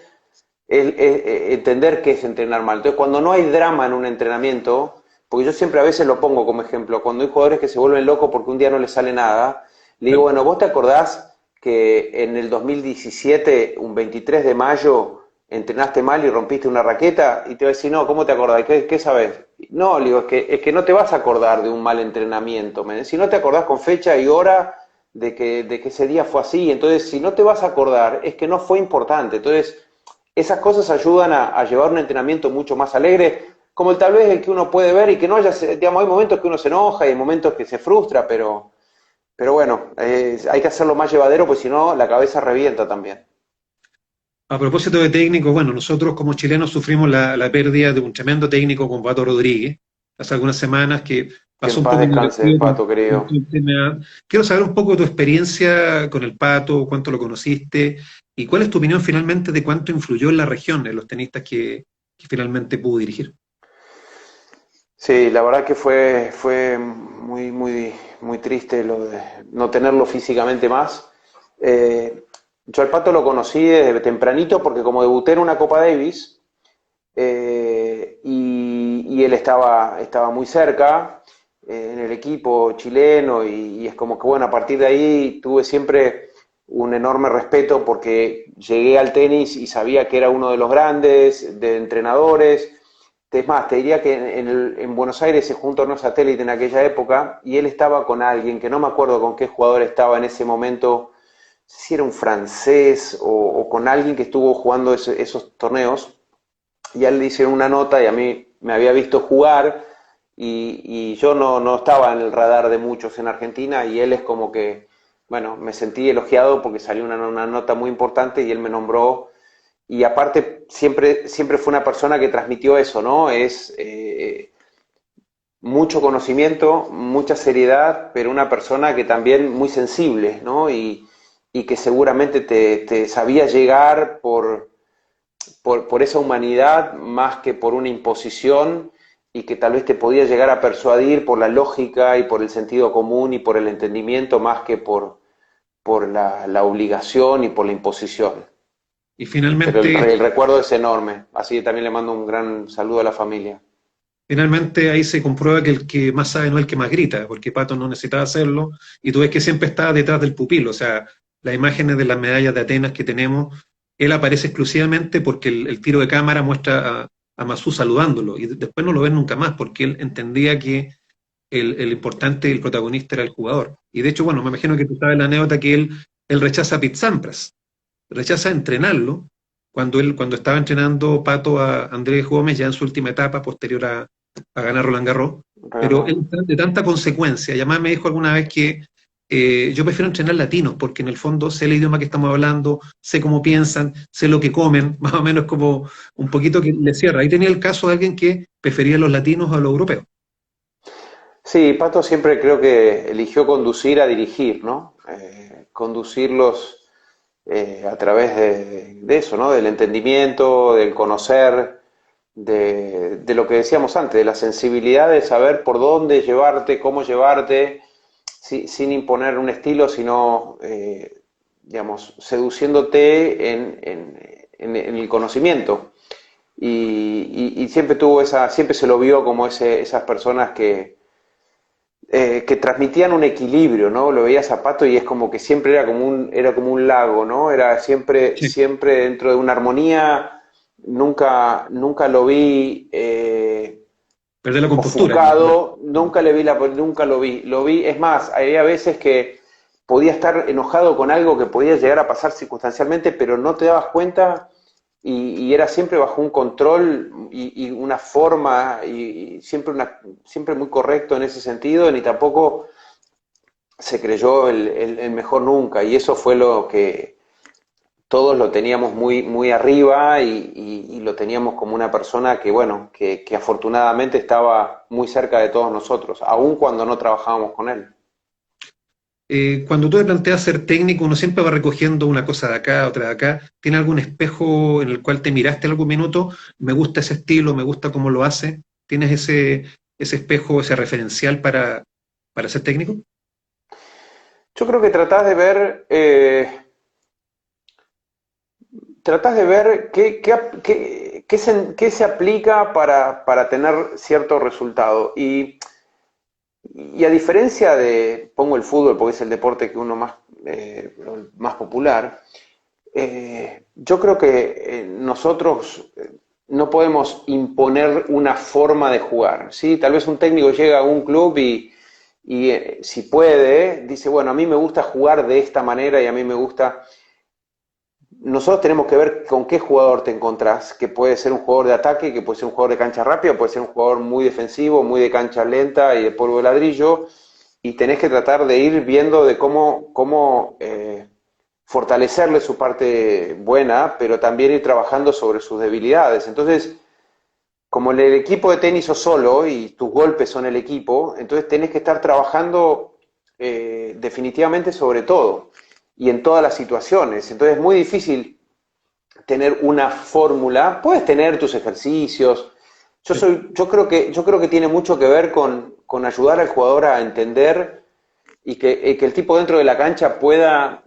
Speaker 2: es entender qué es entrenar mal. Entonces, cuando no hay drama en un entrenamiento, porque yo siempre a veces lo pongo como ejemplo, cuando hay jugadores que se vuelven locos porque un día no les sale nada, le digo,
Speaker 1: Claro.
Speaker 2: bueno, ¿vos te acordás que en el 2017, un 23 de mayo, entrenaste mal y rompiste una raqueta? Y te va a decir, no, ¿cómo te acordás? ¿Qué sabes? No, le digo, es que no te vas a acordar de un mal entrenamiento. Si no te acordás con fecha y hora de que ese día fue así, entonces si no te vas a acordar, es que no fue importante. Entonces, esas cosas ayudan a llevar un entrenamiento mucho más alegre, como tal vez el que uno puede ver y que no haya, digamos, hay momentos que uno se enoja y hay momentos que se frustra, pero bueno, hay que hacerlo más llevadero, pues si no, la cabeza revienta también.
Speaker 1: A propósito de técnicos, bueno, nosotros como chilenos sufrimos la pérdida de un tremendo técnico con Pato Rodríguez hace algunas semanas que
Speaker 2: Que
Speaker 1: pasó
Speaker 2: en
Speaker 1: un
Speaker 2: paz
Speaker 1: poco
Speaker 2: descanse el
Speaker 1: inadvertido
Speaker 2: Pato,
Speaker 1: con
Speaker 2: querido.
Speaker 1: tu enfermedad. Quiero saber un poco tu experiencia con el Pato, cuánto lo conociste y cuál es tu opinión finalmente de cuánto influyó en la región, en los tenistas que finalmente pudo dirigir.
Speaker 2: Sí, la verdad que fue muy, muy, muy triste lo de no tenerlo físicamente más. Eh, yo al Pato lo conocí desde tempranito porque como debuté en una Copa Davis, y él estaba muy cerca, en el equipo chileno, y es como que bueno, a partir de ahí tuve siempre un enorme respeto porque llegué al tenis y sabía que era uno de los grandes, de entrenadores. Es más, te diría que en Buenos Aires se juntó un satélite en aquella época y él estaba con alguien, que no me acuerdo con qué jugador estaba en ese momento, si era un francés o con alguien que estuvo jugando esos torneos, y a él le hicieron una nota y a mí me había visto jugar, y yo no estaba en el radar de muchos en Argentina, y él es como que, bueno, me sentí elogiado porque salió una nota muy importante y él me nombró. Y aparte siempre fue una persona que transmitió eso, ¿no? Es mucho conocimiento, mucha seriedad, pero una persona que también muy sensible, ¿no? Y que seguramente te sabía llegar por esa humanidad más que por una imposición, y que tal vez te podía llegar a persuadir por la lógica y por el sentido común y por el entendimiento más que por la obligación y por la imposición.
Speaker 1: Y
Speaker 2: Pero
Speaker 1: finalmente,
Speaker 2: el recuerdo es enorme, así que también le mando un gran saludo a la familia.
Speaker 1: finalmente ahí se comprueba que el que más sabe no es el que más grita, porque Pato no necesitaba hacerlo, y tú ves que siempre estaba detrás del pupilo, o sea, las imágenes de las medallas de Atenas que tenemos, él aparece exclusivamente porque el tiro de cámara muestra a Masú saludándolo, y después no lo ven nunca más, porque él entendía que el importante, el protagonista era el jugador. Y de hecho, bueno, me imagino que tú sabes la anécdota que él rechaza a Pete Sampras, rechaza entrenarlo cuando estaba entrenando Pato a Andrés Gómez ya en su última etapa, posterior a ganar Roland Garros. Pero él, de tanta consecuencia, y además me dijo alguna vez que yo prefiero entrenar latinos, porque en el fondo sé el idioma que estamos hablando, sé cómo piensan, sé lo que comen, más o menos como un poquito que le cierra. Ahí tenía el caso de alguien que prefería a los latinos a los europeos.
Speaker 2: Sí, Pato siempre creo que eligió conducir a dirigir, ¿no? Conducirlos a través de eso, ¿no? Del entendimiento, del conocer, de lo que decíamos antes, de la sensibilidad de saber por dónde llevarte, cómo llevarte, sin imponer un estilo, sino, digamos, seduciéndote en el conocimiento. Y siempre tuvo siempre se lo vio como esas personas que transmitían un equilibrio, ¿no? Lo veía Zapato y es como que siempre era como un lago, ¿no? Era siempre,
Speaker 1: Sí.
Speaker 2: siempre dentro de una armonía, nunca lo vi
Speaker 1: Perder la compostura.
Speaker 2: ofuscado, nunca lo vi, es más, había veces que podía estar enojado con algo que podía llegar a pasar circunstancialmente, pero no te dabas cuenta y era siempre bajo un control y una forma y siempre muy correcto en ese sentido, ni tampoco se creyó el mejor nunca, y eso fue lo que todos lo teníamos muy arriba y lo teníamos como una persona que, bueno, que afortunadamente estaba muy cerca de todos nosotros, aun cuando no trabajábamos con él.
Speaker 1: Cuando tú te planteas ser técnico, uno siempre va recogiendo una cosa de acá, otra de acá. ¿Tiene algún espejo en el cual te miraste algún minuto? Me gusta ese estilo, me gusta cómo lo hace. ¿Tienes ese espejo, ese referencial para ser técnico?
Speaker 2: Yo creo que tratás de ver qué se aplica para tener cierto resultado. Y a diferencia pongo el fútbol porque es el deporte que uno más popular, yo creo que nosotros no podemos imponer una forma de jugar, ¿sí? Tal vez un técnico llega a un club y si puede, dice, bueno, a mí me gusta jugar de esta manera y a mí me gusta. Nosotros tenemos que ver con qué jugador te encontrás, que puede ser un jugador de ataque, que puede ser un jugador de cancha rápida, puede ser un jugador muy defensivo, muy de cancha lenta y de polvo de ladrillo, y tenés que tratar de ir viendo de cómo fortalecerle su parte buena, pero también ir trabajando sobre sus debilidades. Entonces, como el equipo de tenis sos solo y tus golpes son el equipo, entonces tenés que estar trabajando definitivamente sobre todo y en todas las situaciones. Entonces es muy difícil tener una fórmula. Puedes tener tus ejercicios.
Speaker 1: Sí.
Speaker 2: Yo creo que tiene mucho que ver con ayudar al jugador a entender y que el tipo dentro de la cancha pueda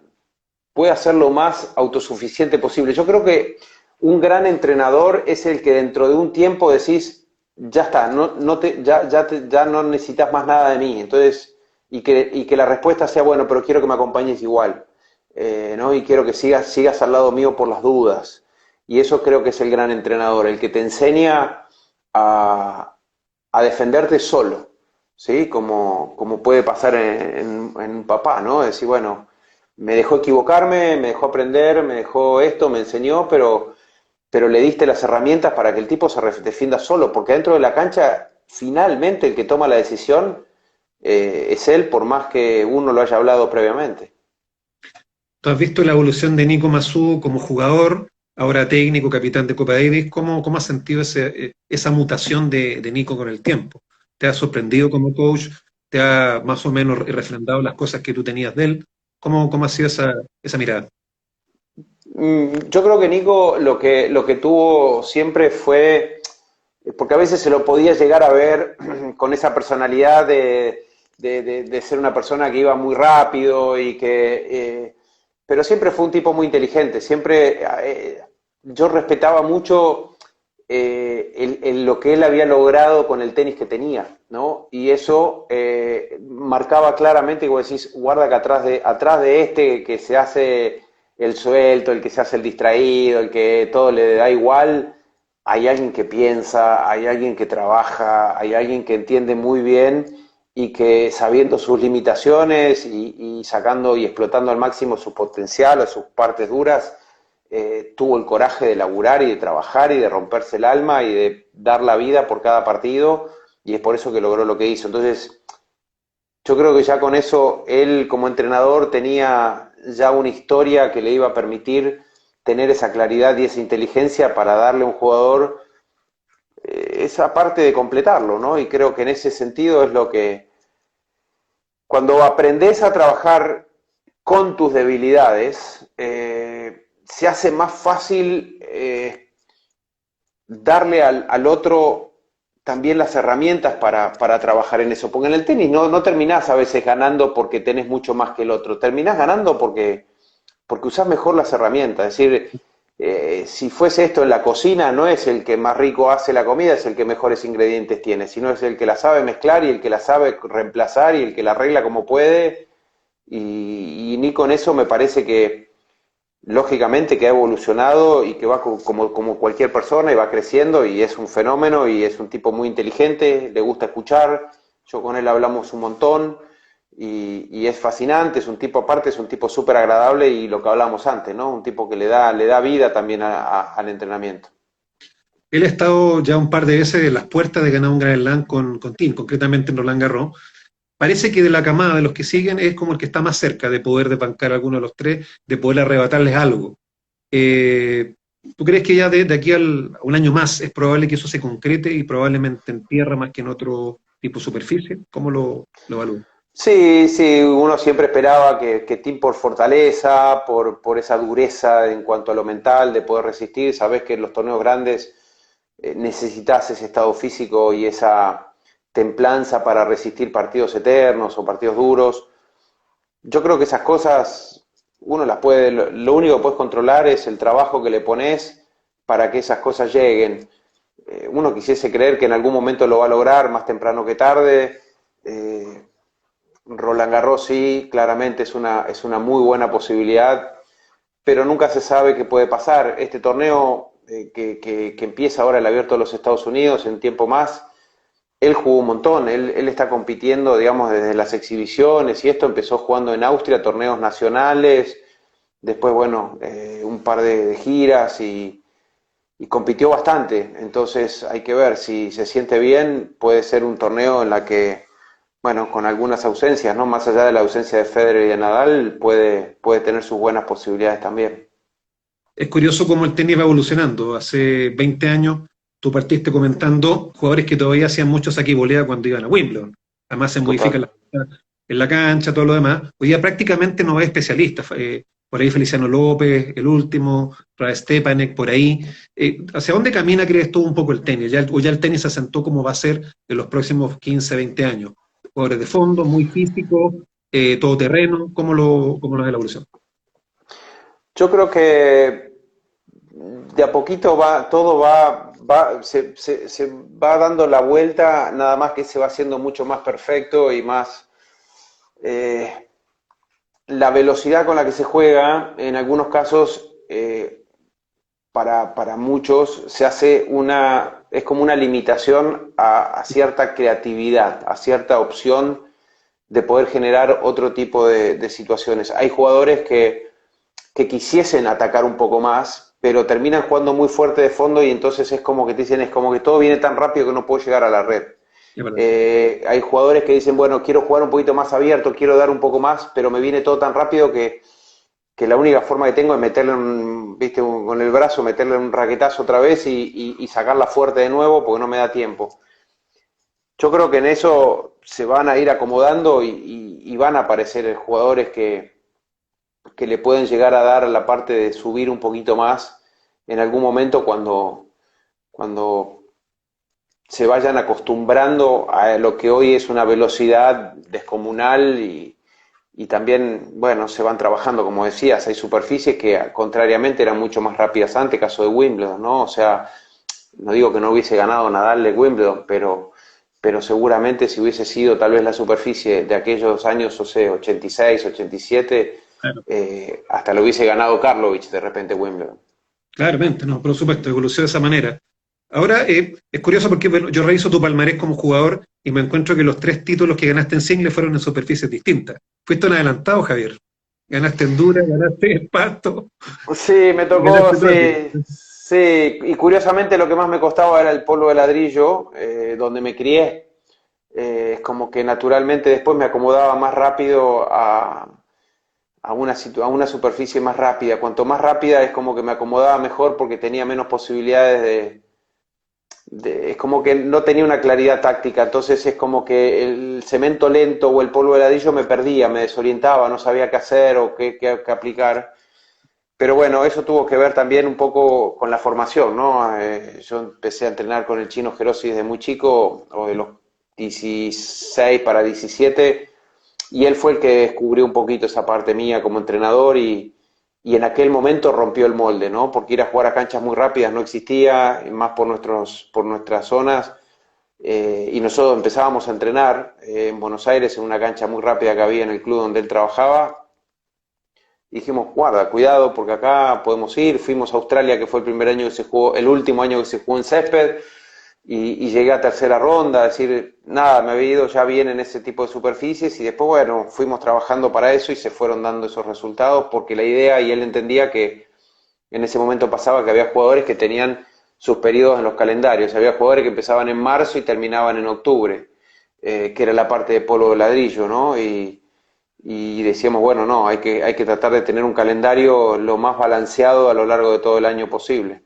Speaker 2: ser lo más autosuficiente posible. Yo creo que un gran entrenador es el que dentro de un tiempo decís, ya está, ya no necesitas más nada de mí. Entonces, y que la respuesta sea, bueno, pero quiero que me acompañes igual, ¿no? Y quiero que sigas al lado mío por las dudas. Y eso creo que es el gran entrenador, el que te enseña a defenderte solo, ¿sí? Como puede pasar en un papá, ¿no? Decir, bueno, me dejó equivocarme, me dejó aprender, me dejó esto, me enseñó, pero le diste las herramientas para que el tipo se defienda solo, porque dentro de la cancha, finalmente el que toma la decisión es él, por más que uno lo haya hablado previamente.
Speaker 1: ¿Tú has visto la evolución de Nico Massú como jugador, ahora técnico, capitán de Copa Davis? ¿Cómo has sentido esa mutación de Nico con el tiempo? ¿Te ha sorprendido como coach? ¿Te ha más o menos refrendado las cosas que tú tenías de él? ¿Cómo ha sido esa mirada?
Speaker 2: Yo creo que Nico lo que tuvo siempre fue, porque a veces se lo podía llegar a ver con esa personalidad de ser una persona que iba muy rápido y pero siempre fue un tipo muy inteligente, siempre yo respetaba mucho lo que él había logrado con el tenis que tenía, ¿no? Y eso marcaba claramente, y vos decís, guarda que atrás de este que se hace el suelto, el que se hace el distraído, el que todo le da igual, hay alguien que piensa, hay alguien que trabaja, hay alguien que entiende muy bien y que sabiendo sus limitaciones y sacando y explotando al máximo su potencial o sus partes duras, tuvo el coraje de laburar y de trabajar y de romperse el alma y de dar la vida por cada partido y es por eso que logró lo que hizo. Entonces, yo creo que ya con eso él como entrenador tenía ya una historia que le iba a permitir tener esa claridad y esa inteligencia para darle a un jugador esa parte de completarlo, ¿no? Y creo que en ese sentido es lo que, cuando aprendes a trabajar con tus debilidades, se hace más fácil darle al otro también las herramientas para trabajar en eso. Porque en el tenis no terminás a veces ganando porque tenés mucho más que el otro, terminás ganando porque usás mejor las herramientas. Es decir, si fuese esto en la cocina, no es el que más rico hace la comida, es el que mejores ingredientes tiene, sino es el que la sabe mezclar y el que la sabe reemplazar y el que la arregla como puede. Y ni con eso me parece que, lógicamente, que ha evolucionado y que va como cualquier persona y va creciendo y es un fenómeno y es un tipo muy inteligente, le gusta escuchar, yo con él hablamos un montón y es fascinante, es un tipo aparte, es un tipo súper agradable y lo que hablábamos antes, ¿no? Un tipo que le da vida también al entrenamiento.
Speaker 1: Él ha estado ya un par de veces en las puertas de ganar un Grand Slam con Tim, concretamente en Roland Garros. Parece que de la camada de los que siguen es como el que está más cerca de poder desbancar a alguno de los tres, de poder arrebatarles algo. Eh, ¿Tú crees que ya de aquí a un año más es probable que eso se concrete y probablemente en tierra más que en otro tipo de superficie? ¿Cómo lo evalúas?
Speaker 2: Sí, sí, uno siempre esperaba que Tim por fortaleza, por esa dureza en cuanto a lo mental, de poder resistir, sabes que en los torneos grandes necesitas ese estado físico y esa templanza para resistir partidos eternos o partidos duros. Yo creo que esas cosas uno las puede, lo único que puedes controlar es el trabajo que le pones para que esas cosas lleguen. Uno quisiese creer que en algún momento lo va a lograr, más temprano que tarde. Roland Garros sí, claramente es una muy buena posibilidad, pero nunca se sabe qué puede pasar. Este torneo que empieza ahora el Abierto de los Estados Unidos en tiempo más, él jugó un montón, él está compitiendo, digamos, desde las exhibiciones y esto empezó jugando en Austria, torneos nacionales, después, bueno, un par de giras y compitió bastante. Entonces hay que ver si se siente bien, puede ser un torneo en la que, bueno, con algunas ausencias, ¿no? Más allá de la ausencia de Federer y de Nadal, puede tener sus buenas posibilidades también.
Speaker 1: Es curioso cómo el tenis va evolucionando. Hace 20 años tú partiste comentando jugadores que todavía hacían mucho saque y volea cuando iban a Wimbledon. Además se
Speaker 2: Total.
Speaker 1: modifican en la cancha, todo lo demás. Hoy día prácticamente no hay especialistas. Por ahí Feliciano López, el último, Rada Stepanek, por ahí. ¿Hacia dónde camina, crees tú, un poco el tenis? ¿O ya el tenis se asentó como va a ser en los próximos 15, 20 años? Jugadores de fondo, muy físicos, todoterreno. ¿Cómo lo es la evolución?
Speaker 2: Yo creo que de a poquito todo se va dando la vuelta, nada más que se va haciendo mucho más perfecto y más eh, la velocidad con la que se juega, en algunos casos, para muchos, se hace es como una limitación a cierta creatividad, a cierta opción de poder generar otro tipo de situaciones. Hay jugadores que quisiesen atacar un poco más, pero terminan jugando muy fuerte de fondo y entonces es como que te dicen, es como que todo viene tan rápido que no puedo llegar a la red.
Speaker 1: Es verdad.
Speaker 2: Hay jugadores que dicen, bueno, quiero jugar un poquito más abierto, quiero dar un poco más, pero me viene todo tan rápido que la única forma que tengo es meterle ¿viste? Con el brazo, meterle un raquetazo otra vez y sacarla fuerte de nuevo porque no me da tiempo. Yo creo que en eso se van a ir acomodando y van a aparecer jugadores que le pueden llegar a dar la parte de subir un poquito más en algún momento cuando se vayan acostumbrando a lo que hoy es una velocidad descomunal y también, bueno, se van trabajando, como decías, hay superficies que contrariamente eran mucho más rápidas antes, caso de Wimbledon, ¿no? O sea, no digo que no hubiese ganado Nadal de Wimbledon, pero seguramente si hubiese sido tal vez la superficie de aquellos años, o sea, 86, 87,
Speaker 1: Claro.
Speaker 2: hasta lo hubiese ganado Karlovic de repente Wimbledon.
Speaker 1: Claramente, no, por supuesto, evolucionó de esa manera. Ahora, es curioso porque bueno, yo reviso tu palmarés como jugador y me encuentro que los 3 títulos que ganaste en singles fueron en superficies distintas. Fuiste un adelantado, Javier. Ganaste en dura, ganaste en pasto,
Speaker 2: Sí, me tocó,
Speaker 1: ganaste todo aquí.
Speaker 2: sí, sí, y curiosamente lo que más me costaba era el polvo de ladrillo, donde me crié. Es como que naturalmente después me acomodaba más rápido a una superficie más rápida. Cuanto más rápida es como que me acomodaba mejor porque tenía menos posibilidades es como que no tenía una claridad táctica, entonces es como que el cemento lento o el polvo de ladrillo me perdía, me desorientaba, no sabía qué hacer o qué aplicar. Pero bueno, eso tuvo que ver también un poco con la formación, ¿no? Yo empecé a entrenar con el Chino Gerosi desde muy chico, o de los 16 para 17, y él fue el que descubrió un poquito esa parte mía como entrenador y en aquel momento rompió el molde, ¿no? Porque ir a jugar a canchas muy rápidas no existía, más por nuestras zonas, y nosotros empezábamos a entrenar en Buenos Aires en una cancha muy rápida que había en el club donde él trabajaba. Y dijimos, guarda, cuidado, porque acá podemos ir. Fuimos a Australia, que fue el primer año que se jugó, el último año que se jugó en césped, y llegué a tercera ronda, es decir, nada, me había ido ya bien en ese tipo de superficies, y después, bueno, fuimos trabajando para eso y se fueron dando esos resultados, porque la idea, y él entendía que en ese momento pasaba que había jugadores que tenían sus periodos en los calendarios, había jugadores que empezaban en marzo y terminaban en octubre, que era la parte de polvo de ladrillo, ¿no? Y decíamos, bueno, no, hay que tratar de tener un calendario lo más balanceado a lo largo de todo el año posible.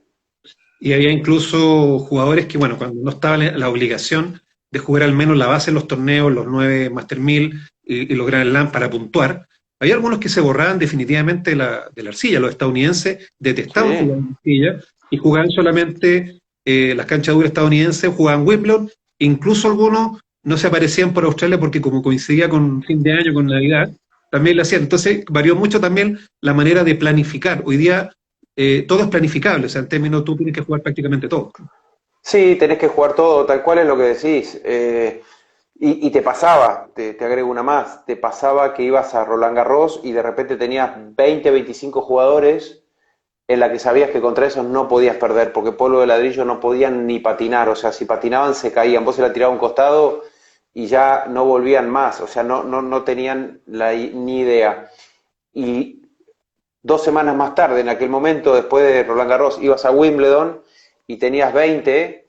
Speaker 1: Y había incluso jugadores que, bueno, cuando no estaba la obligación de jugar al menos la base en los torneos, los 9 Master 1000 y los Grand Slam para puntuar, había algunos que se borraban definitivamente de la arcilla. Los estadounidenses detestaban
Speaker 2: Sí,
Speaker 1: jugar en arcilla y jugaban solamente las canchas duras estadounidenses, jugaban Wimbledon, incluso algunos no se aparecían por Australia porque como coincidía con fin de año, con Navidad, también lo hacían. Entonces varió mucho también la manera de planificar. Hoy día todo es planificable, o sea, en términos tú tienes que jugar prácticamente todo.
Speaker 2: sí, tenés que jugar todo, tal cual es lo que decís. Y te pasaba, te agrego una más, te pasaba que ibas a Roland Garros y de repente tenías 20, 25 jugadores en la que sabías que contra esos no podías perder, porque polvo de ladrillo no podían ni patinar, o sea, si patinaban se caían, vos se la tirabas a un costado y ya no volvían más, o sea, no tenían ni idea. Y 2 semanas más tarde, en aquel momento, después de Roland Garros, ibas a Wimbledon y tenías 20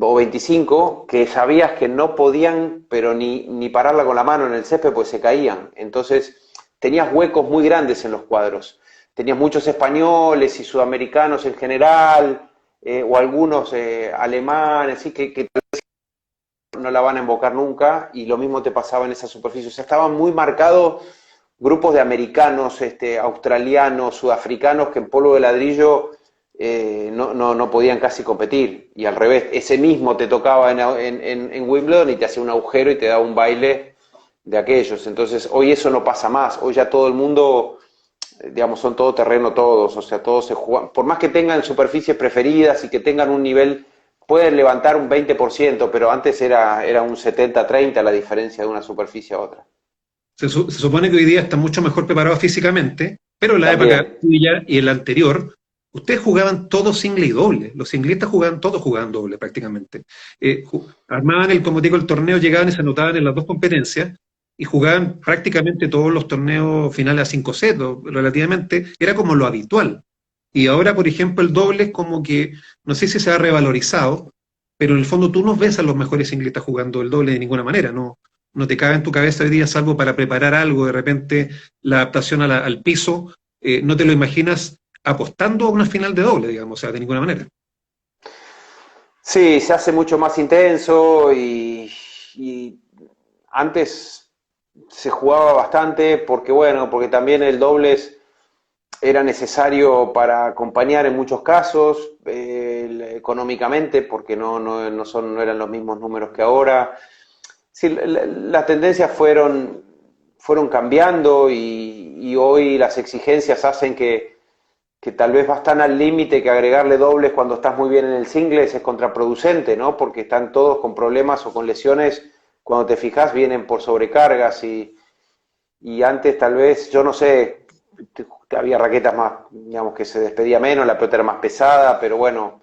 Speaker 2: o 25 que sabías que no podían, pero ni pararla con la mano en el césped, pues se caían. Entonces, tenías huecos muy grandes en los cuadros. Tenías muchos españoles y sudamericanos en general, o algunos alemanes, ¿sí? Que no la van a invocar nunca, y lo mismo te pasaba en esa superficie. O sea, estaban muy marcados grupos de americanos, australianos, sudafricanos, que en polvo de ladrillo no podían casi competir. Y al revés, ese mismo te tocaba en Wimbledon y te hacía un agujero y te daba un baile de aquellos. Entonces, hoy eso no pasa más. Hoy ya todo el mundo, digamos, son todo terreno todos. O sea, todos se juegan. Por más que tengan superficies preferidas y que tengan un nivel, pueden levantar un 20%, pero antes era un 70-30 la diferencia de una superficie a otra.
Speaker 1: Se supone que hoy día están mucho mejor preparados físicamente, pero en la época
Speaker 2: También.
Speaker 1: tuya y en la anterior, ustedes jugaban todo single y doble. Los singlistas jugaban, todos jugaban doble prácticamente. Armaban como digo, el torneo, llegaban y se anotaban en las dos competencias y jugaban prácticamente todos los torneos finales a 5 sets, relativamente, era como lo habitual. Y ahora, por ejemplo, el doble es como que, no sé si se ha revalorizado, pero en el fondo tú no ves a los mejores singlistas jugando el doble de ninguna manera, no te cabe en tu cabeza hoy día, salvo para preparar algo, de repente la adaptación al piso, no te lo imaginas apostando a una final de doble, digamos, o sea, de ninguna manera.
Speaker 2: Sí, se hace mucho más intenso y antes se jugaba bastante porque, bueno, porque también el dobles era necesario para acompañar en muchos casos. económicamente, porque no eran los mismos números que ahora. Sí, las tendencias fueron cambiando y hoy las exigencias hacen que tal vez vas tan al límite que agregarle dobles cuando estás muy bien en el singles es contraproducente, ¿no? Porque están todos con problemas o con lesiones, cuando te fijas vienen por sobrecargas y antes tal vez, yo no sé, había raquetas más, digamos, que se despedía menos, la pelota era más pesada, pero bueno,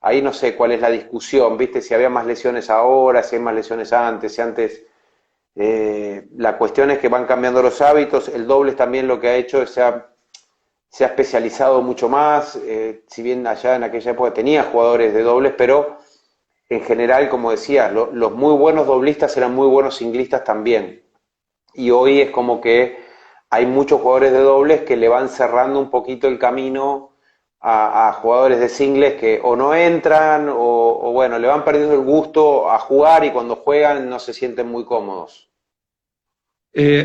Speaker 2: ahí no sé cuál es la discusión, ¿viste? Si había más lesiones ahora, si hay más lesiones antes, si antes... la cuestión es que van cambiando los hábitos, el dobles también lo que ha hecho es se ha especializado mucho más, si bien allá en aquella época tenía jugadores de dobles, pero en general, como decía, los muy buenos doblistas eran muy buenos singlistas también. Y hoy es como que hay muchos jugadores de dobles que le van cerrando un poquito el camino a jugadores de singles que o no entran o bueno, le van perdiendo el gusto a jugar y cuando juegan no se sienten muy cómodos.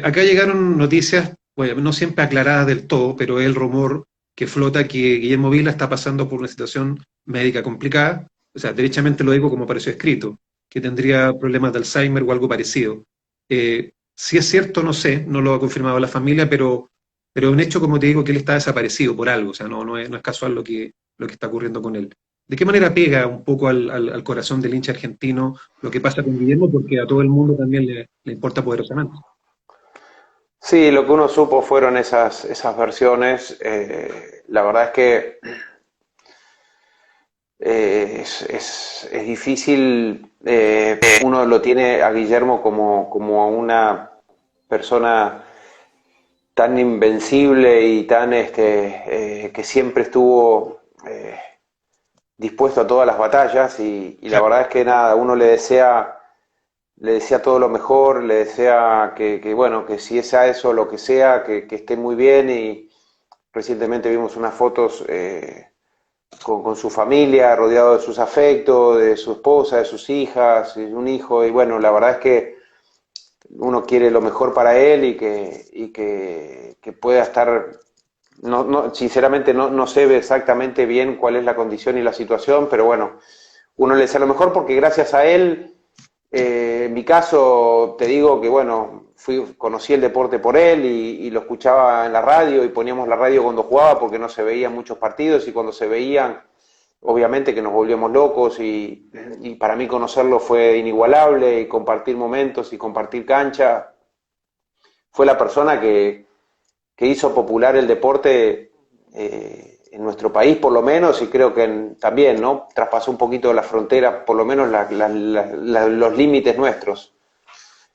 Speaker 1: Acá llegaron noticias, bueno, no siempre aclaradas del todo, pero es el rumor que flota que Guillermo Vila está pasando por una situación médica complicada. O sea, derechamente lo digo como apareció escrito, que tendría problemas de Alzheimer o algo parecido. Si es cierto, no sé, no lo ha confirmado la familia, pero es un hecho, como te digo, que él está desaparecido por algo. O sea, no es casual lo que está ocurriendo con él. ¿De qué manera pega un poco al corazón del hincha argentino lo que pasa con Guillermo? Porque a todo el mundo también le importa poderosamente.
Speaker 2: Sí, lo que uno supo fueron esas versiones. La verdad es que es difícil, uno lo tiene a Guillermo como a una persona tan invencible y tan que siempre estuvo dispuesto a todas las batallas y la
Speaker 1: Claro.
Speaker 2: verdad es que nada, uno le desea todo lo mejor, le desea bueno, que si es a eso lo que sea, que esté muy bien y recientemente vimos unas fotos con su familia, rodeado de sus afectos, de su esposa, de sus hijas, y un hijo, y bueno, la verdad es que uno quiere lo mejor para él que pueda estar, sinceramente no sé exactamente bien cuál es la condición y la situación, pero bueno, uno le desea lo mejor porque gracias a él, en mi caso te digo que bueno, conocí el deporte por él y lo escuchaba en la radio y poníamos la radio cuando jugaba porque no se veían muchos partidos y cuando se veían obviamente que nos volvíamos locos y para mí conocerlo fue inigualable y compartir momentos y compartir cancha. Fue la persona que hizo popular el deporte en nuestro país por lo menos y creo que también, ¿no? Traspasó un poquito la frontera, por lo menos los límites nuestros.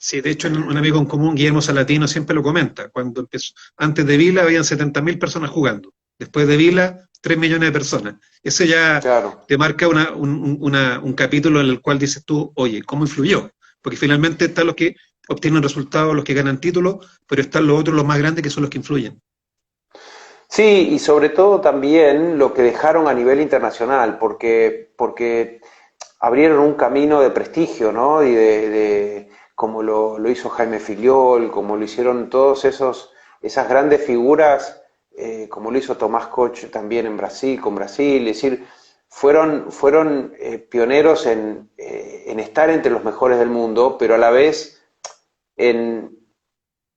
Speaker 1: Sí, de hecho, un amigo en común, Guillermo Salatino, siempre lo comenta. Cuando empezó, antes de Vila habían 70.000 personas jugando. Después de Vila, 3 millones de personas. Eso ya
Speaker 2: Claro.
Speaker 1: te marca un capítulo en el cual dices tú, oye, ¿cómo influyó? Porque finalmente están los que obtienen resultados, los que ganan títulos, pero están los otros, los más grandes, que son los que influyen.
Speaker 2: Sí, y sobre todo también lo que dejaron a nivel internacional, porque abrieron un camino de prestigio, ¿no? Y como lo hizo Jaime Filiol, como lo hicieron todos esas grandes figuras, como lo hizo Tomás Koch también en Brasil, con Brasil, es decir, fueron pioneros en estar entre los mejores del mundo, pero a la vez en,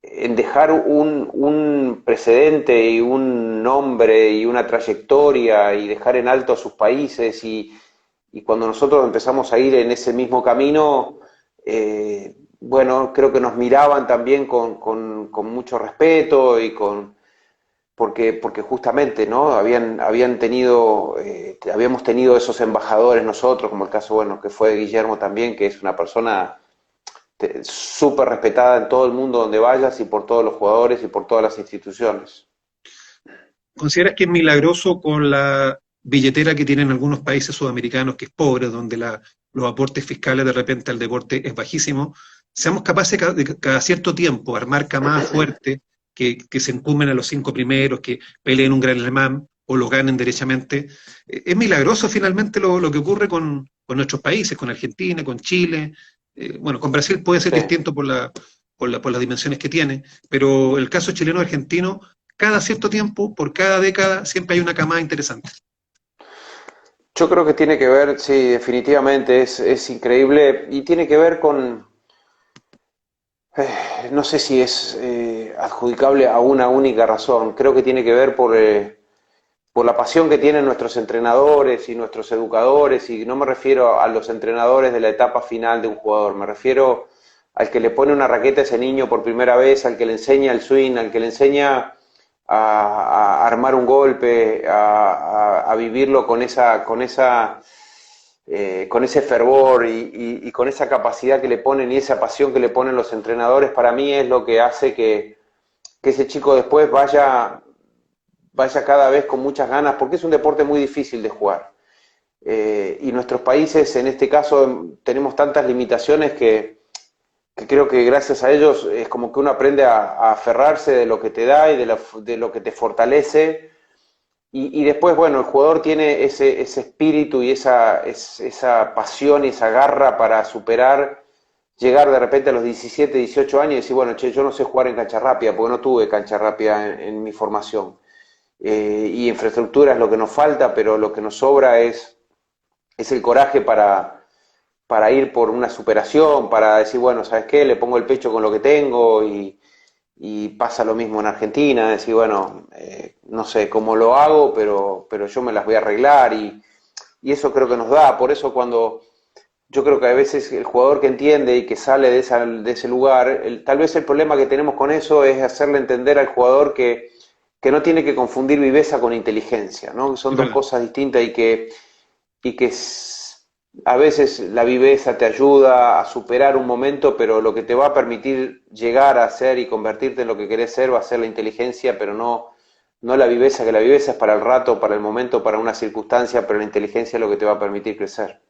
Speaker 2: en dejar un precedente y un nombre y una trayectoria y dejar en alto a sus países y cuando nosotros empezamos a ir en ese mismo camino, bueno, creo que nos miraban también con mucho respeto y porque justamente, ¿no? Habían tenido, habíamos tenido esos embajadores nosotros, como el caso, bueno, que fue de Guillermo también, que es una persona súper respetada en todo el mundo donde vayas y por todos los jugadores y por todas las instituciones.
Speaker 1: ¿Consideras que es milagroso con la billetera que tienen algunos países sudamericanos, que es pobre, donde los aportes fiscales de repente al deporte es bajísimo, seamos capaces de cada cierto tiempo armar camadas fuertes que se encumen a los 5 primeros, que peleen un gran alemán o lo ganen derechamente? Es milagroso finalmente lo que ocurre con nuestros países, con Argentina, con Chile. Bueno, con Brasil puede ser
Speaker 2: Sí.
Speaker 1: distinto por las dimensiones que tiene, pero el caso chileno-argentino, cada cierto tiempo, por cada década, siempre hay una camada interesante.
Speaker 2: Yo creo que tiene que ver, sí, definitivamente, es increíble y tiene que ver con, no sé si es adjudicable a una única razón, creo que tiene que ver por la pasión que tienen nuestros entrenadores y nuestros educadores, y no me refiero a los entrenadores de la etapa final de un jugador, me refiero al que le pone una raqueta a ese niño por primera vez, al que le enseña el swing, al que le enseña a armar un golpe, a vivirlo con ese fervor y con esa capacidad que le ponen y esa pasión que le ponen los entrenadores. Para mí es lo que hace que ese chico después vaya cada vez con muchas ganas, porque es un deporte muy difícil de jugar. Y nuestros países, en este caso, tenemos tantas limitaciones que creo que gracias a ellos es como que uno aprende a aferrarse de lo que te da y de lo que te fortalece. Y después, bueno, el jugador tiene ese espíritu y esa pasión y esa garra para superar, llegar de repente a los 17, 18 años y decir, bueno, che, yo no sé jugar en cancha rápida porque no tuve cancha rápida en mi formación. Y infraestructura es lo que nos falta, pero lo que nos sobra es el coraje para ir por una superación, para decir, bueno, ¿sabes qué? Le pongo el pecho con lo que tengo y pasa lo mismo en Argentina, decir, bueno, no sé cómo lo hago, pero yo me las voy a arreglar y eso creo que nos da. Por eso cuando yo creo que a veces el jugador que entiende y que sale de ese lugar, tal vez el problema que tenemos con eso es hacerle entender al jugador que no tiene que confundir viveza con inteligencia, ¿no? Son
Speaker 1: Es
Speaker 2: dos
Speaker 1: verdad.
Speaker 2: cosas distintas y que a veces la viveza te ayuda a superar un momento, pero lo que te va a permitir llegar a ser y convertirte en lo que querés ser va a ser la inteligencia, pero no la viveza, que la viveza es para el rato, para el momento, para una circunstancia, pero la inteligencia es lo que te va a permitir crecer.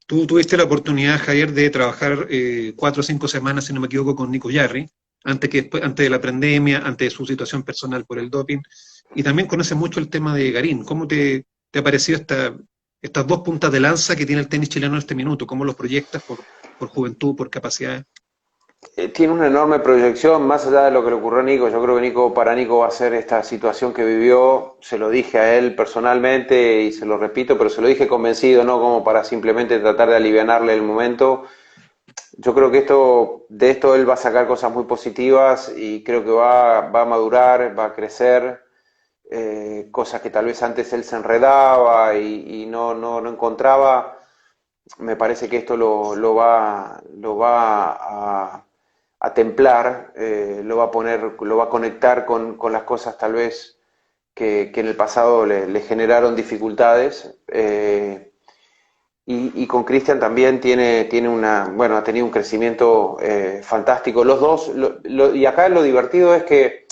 Speaker 1: Tú tuviste la oportunidad, Javier, de trabajar 4 o 5 semanas, si no me equivoco, con Nico Yarri, antes de la pandemia, antes de su situación personal por el doping, y también conoces mucho el tema de Garín. ¿Cómo te ha parecido estas dos puntas de lanza que tiene el tenis chileno en este minuto? ¿Cómo los proyectas por juventud, por capacidad?
Speaker 2: Tiene una enorme proyección, más allá de lo que le ocurrió a Nico. Yo creo que para Nico va a ser esta situación que vivió. Se lo dije a él personalmente y se lo repito, pero se lo dije convencido, no como para simplemente tratar de alivianarle el momento. Yo creo que de esto él va a sacar cosas muy positivas y creo que va a madurar, va a crecer, cosas que tal vez antes él se enredaba y no encontraba. Me parece que esto lo va a templar, lo va a conectar con las cosas tal vez que en el pasado le generaron dificultades. Y con Cristian también bueno, ha tenido un crecimiento fantástico. Los dos, y acá lo divertido es que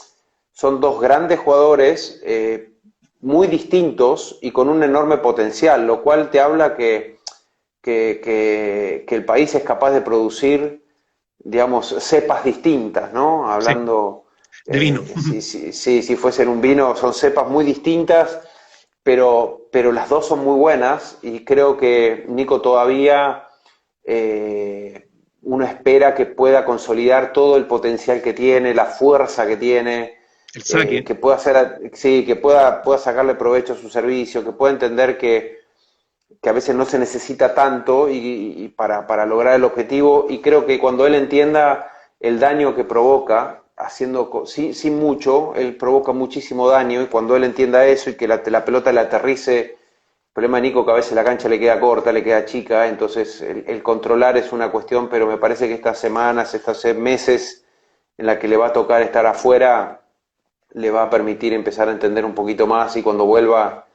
Speaker 2: son dos grandes jugadores muy distintos y con un enorme potencial, lo cual te habla que el país es capaz de producir, digamos, cepas distintas, ¿no?
Speaker 1: Sí,
Speaker 2: Hablando,
Speaker 1: de vino.
Speaker 2: si fuesen un vino, son cepas muy distintas, pero las dos son muy buenas y creo que Nico todavía uno espera que pueda consolidar todo el potencial que tiene, la fuerza que tiene,
Speaker 1: El saque.
Speaker 2: que pueda hacer, sí, que pueda sacarle provecho a su servicio, que pueda entender que a veces no se necesita tanto y para lograr el objetivo. Y creo que cuando él entienda el daño que provoca, sin mucho, él provoca muchísimo daño. Y cuando él entienda eso y que la pelota le aterrice, el problema de Nico que a veces la cancha le queda corta, le queda chica, entonces el controlar es una cuestión, pero me parece que estas semanas, estos meses en la que le va a tocar estar afuera, le va a permitir empezar a entender un poquito más y cuando vuelva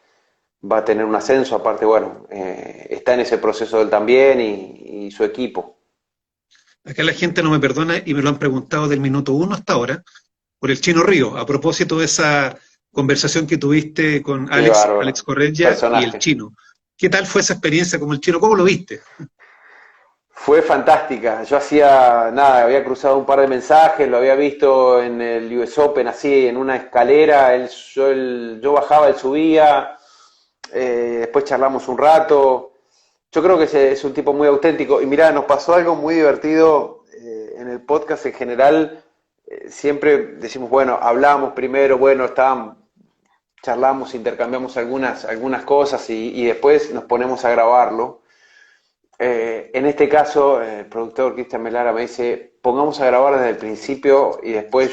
Speaker 2: va a tener un ascenso, aparte, bueno, está en ese proceso él también y su equipo.
Speaker 1: Acá la gente no me perdona y me lo han preguntado del minuto uno hasta ahora por el Chino Río, a propósito de esa conversación que tuviste con
Speaker 2: Qué
Speaker 1: Alex
Speaker 2: bárbaro.
Speaker 1: Correggia y el
Speaker 2: Personaje.
Speaker 1: Chino. ¿Qué tal fue esa experiencia como el Chino? ¿Cómo lo viste?
Speaker 2: Fue fantástica. Yo hacía nada, había cruzado un par de mensajes, lo había visto en el US Open así, en una escalera. Yo bajaba, él subía. Después charlamos un rato. Yo creo que es un tipo muy auténtico. Y mirá, nos pasó algo muy divertido en el podcast en general. Siempre decimos, bueno, hablamos primero, bueno, estaban charlamos, intercambiamos algunas cosas y después nos ponemos a grabarlo. En este caso, el productor Cristian Melara me dice, pongamos a grabar desde el principio y después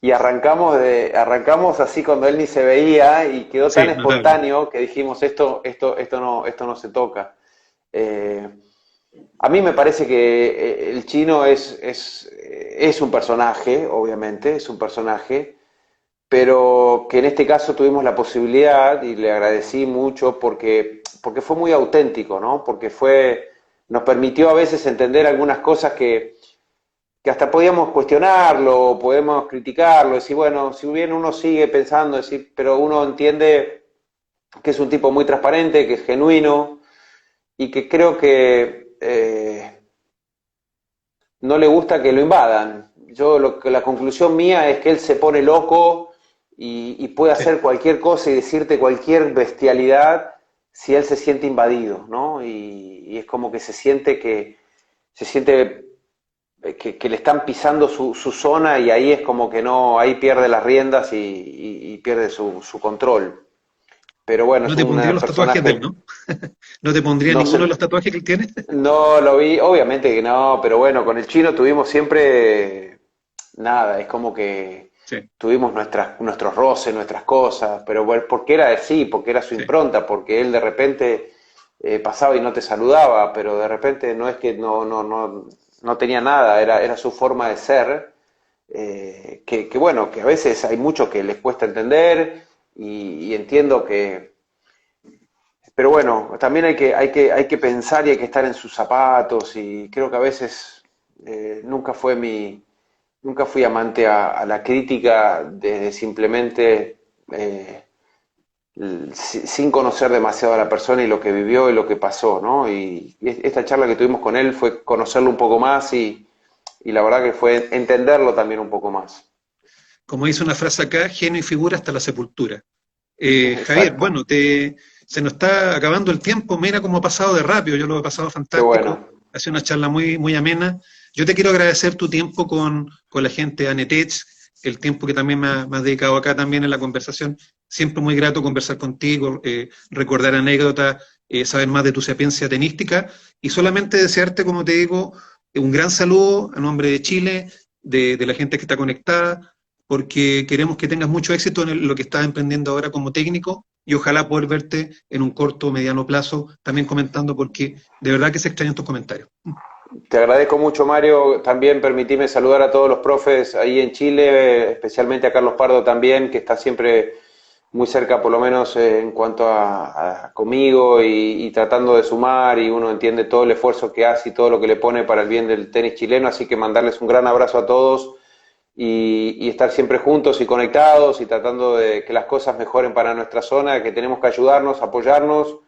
Speaker 2: y arrancamos así cuando él ni se veía y quedó
Speaker 1: Sí,
Speaker 2: tan
Speaker 1: notable.
Speaker 2: espontáneo que dijimos, esto no se toca. A mí me parece que el chino es un personaje, obviamente, es un personaje, pero que en este caso tuvimos la posibilidad y le agradecí mucho porque fue muy auténtico, ¿no? Nos permitió a veces entender algunas cosas que hasta podíamos cuestionarlo, podemos criticarlo, decir, bueno, si bien uno sigue pensando, decir, pero uno entiende que es un tipo muy transparente, que es genuino y que creo que no le gusta que lo invadan. La conclusión mía es que él se pone loco y puede
Speaker 1: Sí.
Speaker 2: hacer cualquier cosa y decirte cualquier bestialidad si él se siente invadido, ¿no? Y es como que se siente que le están pisando su zona y ahí es como que no, ahí pierde las riendas y pierde su control. Pero bueno,
Speaker 1: No
Speaker 2: es
Speaker 1: te
Speaker 2: un
Speaker 1: pondría los tatuajes de él,
Speaker 2: personaje,
Speaker 1: ¿no? No te pondría
Speaker 2: no
Speaker 1: ninguno de
Speaker 2: sé,
Speaker 1: los tatuajes que él tiene.
Speaker 2: no lo vi, obviamente que no, pero bueno, con el chino tuvimos siempre nada, es como que
Speaker 1: Sí,
Speaker 2: tuvimos nuestros roces, nuestras cosas, pero bueno, porque era así, porque era su
Speaker 1: sí,
Speaker 2: impronta, porque él de repente pasaba y no te saludaba, pero de repente no es que no tenía nada, era su forma de ser, que bueno, que a veces hay mucho que les cuesta entender y entiendo que, pero bueno, también hay que pensar y hay que estar en sus zapatos y creo que a veces nunca nunca fui amante a la crítica desde simplemente sin conocer demasiado a la persona y lo que vivió y lo que pasó, ¿no? Y esta charla que tuvimos con él fue conocerlo un poco más y la verdad que fue entenderlo también un poco más.
Speaker 1: como dice una frase acá, genio y figura hasta la sepultura. Javier,
Speaker 2: Exacto,
Speaker 1: bueno, se nos está acabando el tiempo, mira cómo ha pasado de rápido, yo lo he pasado
Speaker 2: qué
Speaker 1: fantástico,
Speaker 2: bueno.
Speaker 1: ha sido una charla muy amena. Yo te quiero agradecer tu tiempo con la gente de Anetech, el tiempo que también me has dedicado acá también en la conversación. Siempre muy grato conversar contigo, recordar anécdotas, saber más de tu sapiencia tenística y solamente desearte, como te digo, un gran saludo a nombre de Chile, de la gente que está conectada, porque queremos que tengas mucho éxito en lo que estás emprendiendo ahora como técnico y ojalá poder verte en un corto o mediano plazo también comentando porque de verdad que se extrañan tus comentarios.
Speaker 2: Te agradezco mucho, Mario. También permitime saludar a todos los profes ahí en Chile, especialmente a Carlos Pardo también, que está siempre muy cerca, por lo menos en cuanto a conmigo y tratando de sumar y uno entiende todo el esfuerzo que hace y todo lo que le pone para el bien del tenis chileno. Así que mandarles un gran abrazo a todos y estar siempre juntos y conectados y tratando de que las cosas mejoren para nuestra zona, que tenemos que ayudarnos, apoyarnos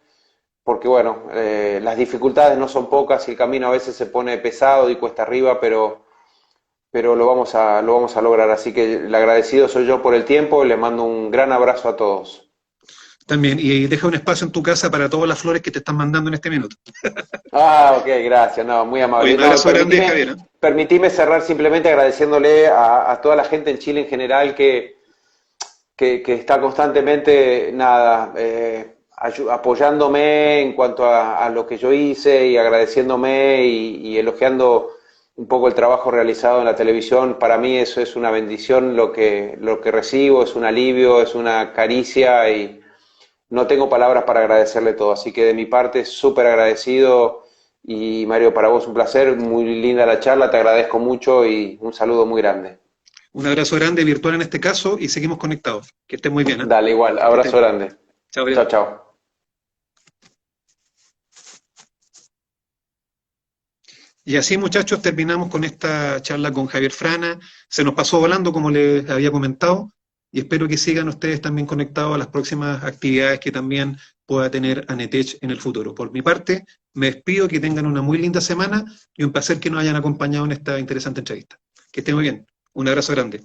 Speaker 2: porque bueno, las dificultades no son pocas y el camino a veces se pone pesado y cuesta arriba, pero lo vamos a lograr. Así que el agradecido soy yo por el tiempo y les mando un gran abrazo a todos.
Speaker 1: También, y deja un espacio en tu casa para todas las flores que te están mandando en este minuto.
Speaker 2: Ah, ok, gracias, no, muy
Speaker 1: Oye,
Speaker 2: amable.
Speaker 1: un
Speaker 2: No,
Speaker 1: abrazo grande, Javier. ¿Eh?
Speaker 2: permitime cerrar simplemente agradeciéndole a toda la gente en Chile en general que está constantemente, nada, apoyándome en cuanto a lo que yo hice y agradeciéndome y elogiando un poco el trabajo realizado en la televisión. Para mí eso es una bendición lo que recibo, es un alivio, es una caricia y no tengo palabras para agradecerle todo. Así que de mi parte, súper agradecido y Mario, para vos un placer, muy linda la charla, te agradezco mucho y un saludo muy grande.
Speaker 1: Un abrazo grande, virtual en este caso, y seguimos conectados. Que estés muy bien. ¿Eh?
Speaker 2: Dale, igual,
Speaker 1: Que estés
Speaker 2: abrazo
Speaker 1: bien.
Speaker 2: grande.
Speaker 1: Chao,
Speaker 2: Chao,
Speaker 1: Gabriel.
Speaker 2: chao.
Speaker 1: Y así, muchachos, terminamos con esta charla con Javier Frana. Se nos pasó volando, como les había comentado, y espero que sigan ustedes también conectados a las próximas actividades que también pueda tener Anetech en el futuro. Por mi parte, me despido, que tengan una muy linda semana y un placer que nos hayan acompañado en esta interesante entrevista. Que estén muy bien. Un abrazo grande.